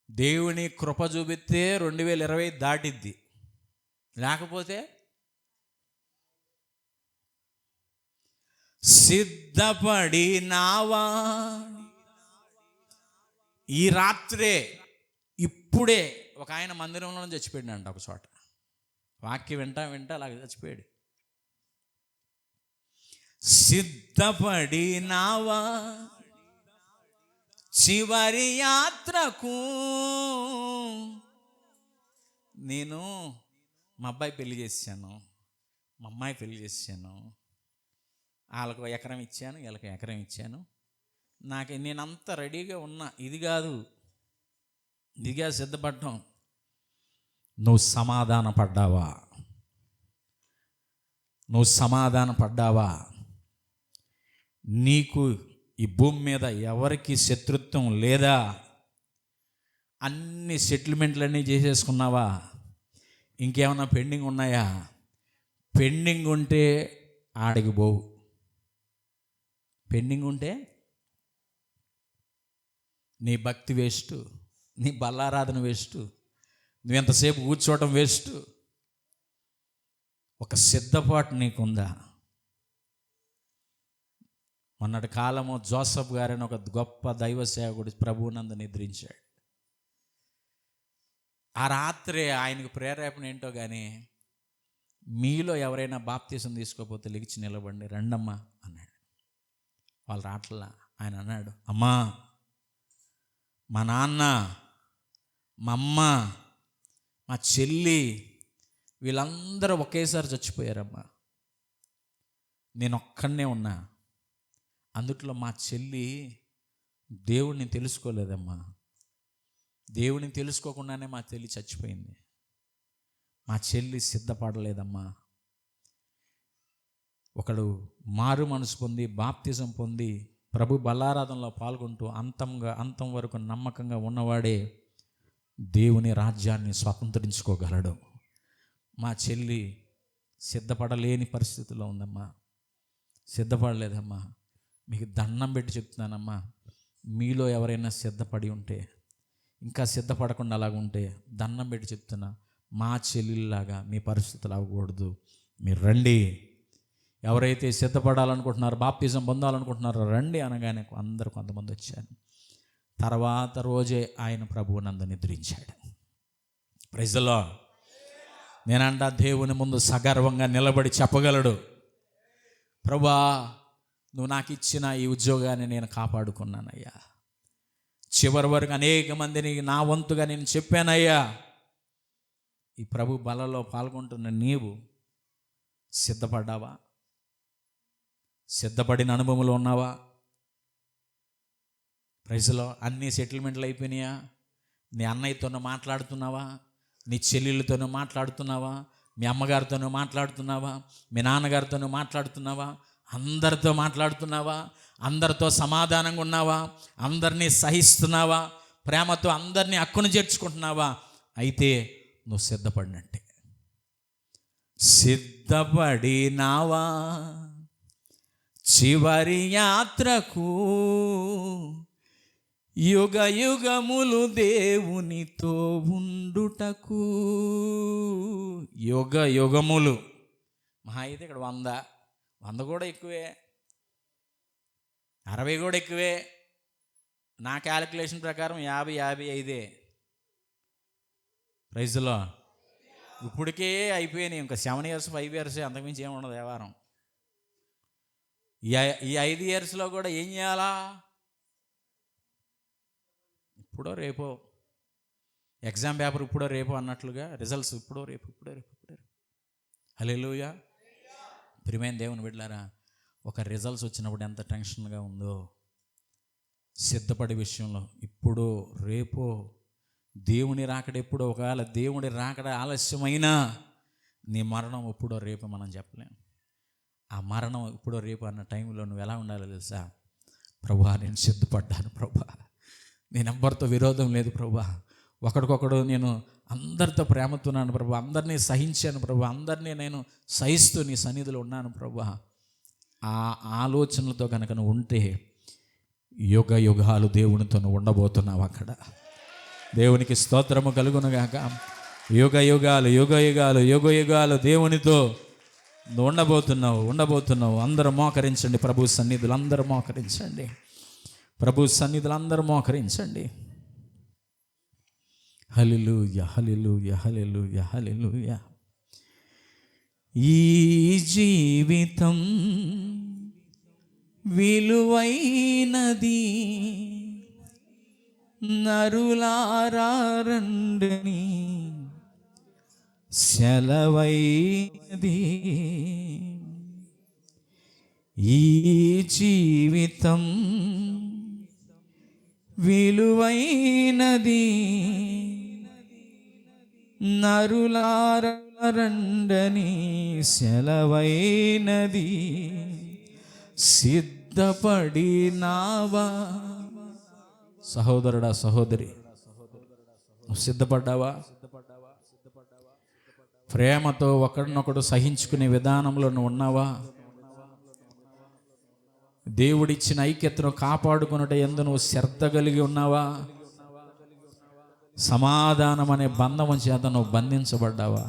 దేవుని కృప చూపిస్తే 2020 దాటిద్ది, లేకపోతే సిద్ధపడినావా? ఈ రాత్రే ఇప్పుడే ఒక ఆయన మందిరంలో చచ్చిపోయాడంట ఒక చోట. వాక్యం వింటా అలాగే చచ్చిపోయాడు. సిద్ధపడినావా చివరి యాత్రకు. నేను మా అబ్బాయి పెళ్లి చేశాను, మా అమ్మాయి పెళ్లి చేశాను. వాళ్ళకు ఎకరం ఇచ్చాను, వీళ్ళకి ఎకరం ఇచ్చాను. నేనంతా రెడీగా ఉన్నా. ఇదిగా సిద్ధపడ్డాం. నువ్వు సమాధాన పడ్డావా? నీకు ఈ భూమి మీద ఎవరికి శత్రుత్వం లేదా? అన్ని సెటిల్మెంట్లన్నీ చేసేసుకున్నావా? ఇంకేమన్నా పెండింగ్ ఉన్నాయా? పెండింగ్ ఉంటే ఆడికి పోవు. పెండింగ్ ఉంటే నీ భక్తి వేస్ట్, నీ బల్లారాధన వేస్ట్, నువ్వెంతసేపు కూర్చోవటం వేస్ట్. ఒక సిద్ధపాటు నీకుందా? మొన్నటి కాలము జోసఫ్ గారని ఒక గొప్ప దైవ సేవకుడు ప్రభువునందు నిద్రించాడు. ఆ రాత్రే ఆయనకు ప్రేరేపణ ఏంటో కానీ, మీలో ఎవరైనా బాప్తీసం తీసుకోకపోతే లెగిచి నిలబండి, రండమ్మా అన్నాడు. వాళ్ళు రాట్లా. ఆయన అన్నాడు, అమ్మా, మా నాన్న, మా అమ్మ, మా చెల్లి వీళ్ళందరూ ఒకేసారి చచ్చిపోయారమ్మా. నేను ఒక్కడనే ఉన్నా. అందుట్లో మా చెల్లి దేవుడిని తెలుసుకోలేదమ్మా. దేవుడిని తెలుసుకోకుండానే మా చెల్లి చచ్చిపోయింది. మా చెల్లి సిద్ధపడలేదమ్మా. ఒకడు మారు మనసు పొంది బాప్తిజం పొంది ప్రభు బల్లారాధనలో పాల్గొంటూ అంతం వరకు నమ్మకంగా ఉన్నవాడే దేవుని రాజ్యాన్ని స్వతంత్రించుకోగలడు. మా చెల్లి సిద్ధపడలేని పరిస్థితిలో ఉందమ్మా, సిద్ధపడలేదమ్మా. మీకు దండం పెట్టి చెప్తున్నానమ్మా, మీలో ఎవరైనా సిద్ధపడి ఉంటే, ఇంకా సిద్ధపడకుండా అలాగుంటే దండం పెట్టి చెప్తున్నా, మా చెల్లిలాగా మీ పరిస్థితులు అవ్వకూడదు. మీరు రండి. ఎవరైతే సిద్ధపడాలనుకుంటున్నారో, బాప్తిజం పొందాలనుకుంటున్నారో రండి అనగానే కొంతమంది వచ్చారు. తర్వాత రోజే ఆయన ప్రభువునందు నిద్రించాడు. Praise the lord. నేనంట దేవుని ముందు సగర్వంగా నిలబడి చెప్పగలడు, ప్రభువా, నువ్వు నాకు ఇచ్చిన ఈ ఉద్యోగాన్ని నేను కాపాడుకున్నానయ్యా. చివరి వరకు అనేక మందిని నా వంతుగా నేను చెప్పానయ్యా. ఈ ప్రభు బలలో పాల్గొంటున్న నీవు సిద్ధపడ్డావా? సిద్ధపడిన అనుభవంలో ఉన్నావా? ప్రైజ్లో అన్ని సెటిల్మెంట్లు అయిపోయినాయా? నీ అన్నయ్యతోనూ మాట్లాడుతున్నావా? నీ చెల్లెళ్ళతోనూ మాట్లాడుతున్నావా? మీ అమ్మగారితోనూ మాట్లాడుతున్నావా? మీ నాన్నగారితోనూ మాట్లాడుతున్నావా? అందరితో మాట్లాడుతున్నావా? అందరితో సమాధానంగా ఉన్నావా? అందరినీ సహిస్తున్నావా? ప్రేమతో అందరినీ హక్కును చేర్చుకుంటున్నావా? అయితే నువ్వు సిద్ధపడినట్టే. సిద్ధపడినావా చివరి యాత్రకు, యుగ యుగములు దేవునితో ఉండుటకు. యుగ యుగములు మహా అయితే ఇక్కడ 100 కూడా ఎక్కువే, 60 కూడా ఎక్కువే. నా క్యాలిక్యులేషన్ ప్రకారం 50-55. ప్రైజ్లో ఇప్పటికే అయిపోయినాయి. ఇంకా 7 years 5 years అంతకుమించి ఏముండదు వ్యవహారం. ఈ 5 yearsలో కూడా ఏం చేయాలా? ఇప్పుడో రేపో ఎగ్జామ్ పేపర్, ఇప్పుడో రేపో అన్నట్లుగా రిజల్ట్స్ ఇప్పుడో రేపు. హల్లెలూయా. ప్రియమైన దేవుని బిడ్డలారా, ఒక రిజల్ట్స్ వచ్చినప్పుడు ఎంత టెన్షన్గా ఉందో సిద్ధపడే విషయంలో. ఇప్పుడో రేపో దేవుని రాకడ ఎప్పుడో, ఒకవేళ దేవుని రాకడ ఆలస్యమైనా నీ మరణం ఎప్పుడో రేపు మనం చెప్పలేం. ఆ మరణం ఎప్పుడో రేపు అన్న టైంలో నువ్వు ఎలా ఉండాలో తెలుసా? ప్రభువా, నేను సిద్ధపడ్డాను ప్రభువా, నేను ఎవ్వరితో విరోధం లేదు ప్రభువా, ఒకడికొకడు నేను అందరితో ప్రేమతున్నాను ప్రభువా, అందరినీ సహించాను ప్రభువా, అందరినీ నేను సహిస్తూ నీ సన్నిధిలో ఉన్నాను ప్రభువా. ఆ ఆలోచనలతో కనుక నువ్వు ఉంటే యుగ యుగాలు దేవునితో నువ్వు ఉండబోతున్నావు అక్కడ. దేవునికి స్తోత్రము కలుగునుగాక. యుగ యుగాలు దేవునితో నువ్వు ఉండబోతున్నావు. అందరూ మోకరించండి ప్రభు సన్నిధులు, అందరూ మోకరించండి ప్రభు సన్నిధులు, అందరూ మోకరించండి. హల్లెలూయా, హల్లెలూయా, హల్లెలూయా, హల్లెలూయా. ఈ జీవితం విలువైనది, నరులారా రండని సెలవైనది. ఈ జీవితం విలువైనది, నరులారా రండని సెలవైనది. సిద్ధపడినావా సహోదరుడా, సహోదరి? నువ్వు సిద్ధపడ్డావా? ప్రేమతో ఒకరినొకడు సహించుకునే విధానంలో నువ్వు ఉన్నావా? దేవుడిచ్చిన ఐక్యతను కాపాడుకున్నట యందు నువ్వు శ్రద్ధ కలిగి ఉన్నావా? సమాధానం అనే బంధము చేత నువ్వు బంధించబడ్డావా?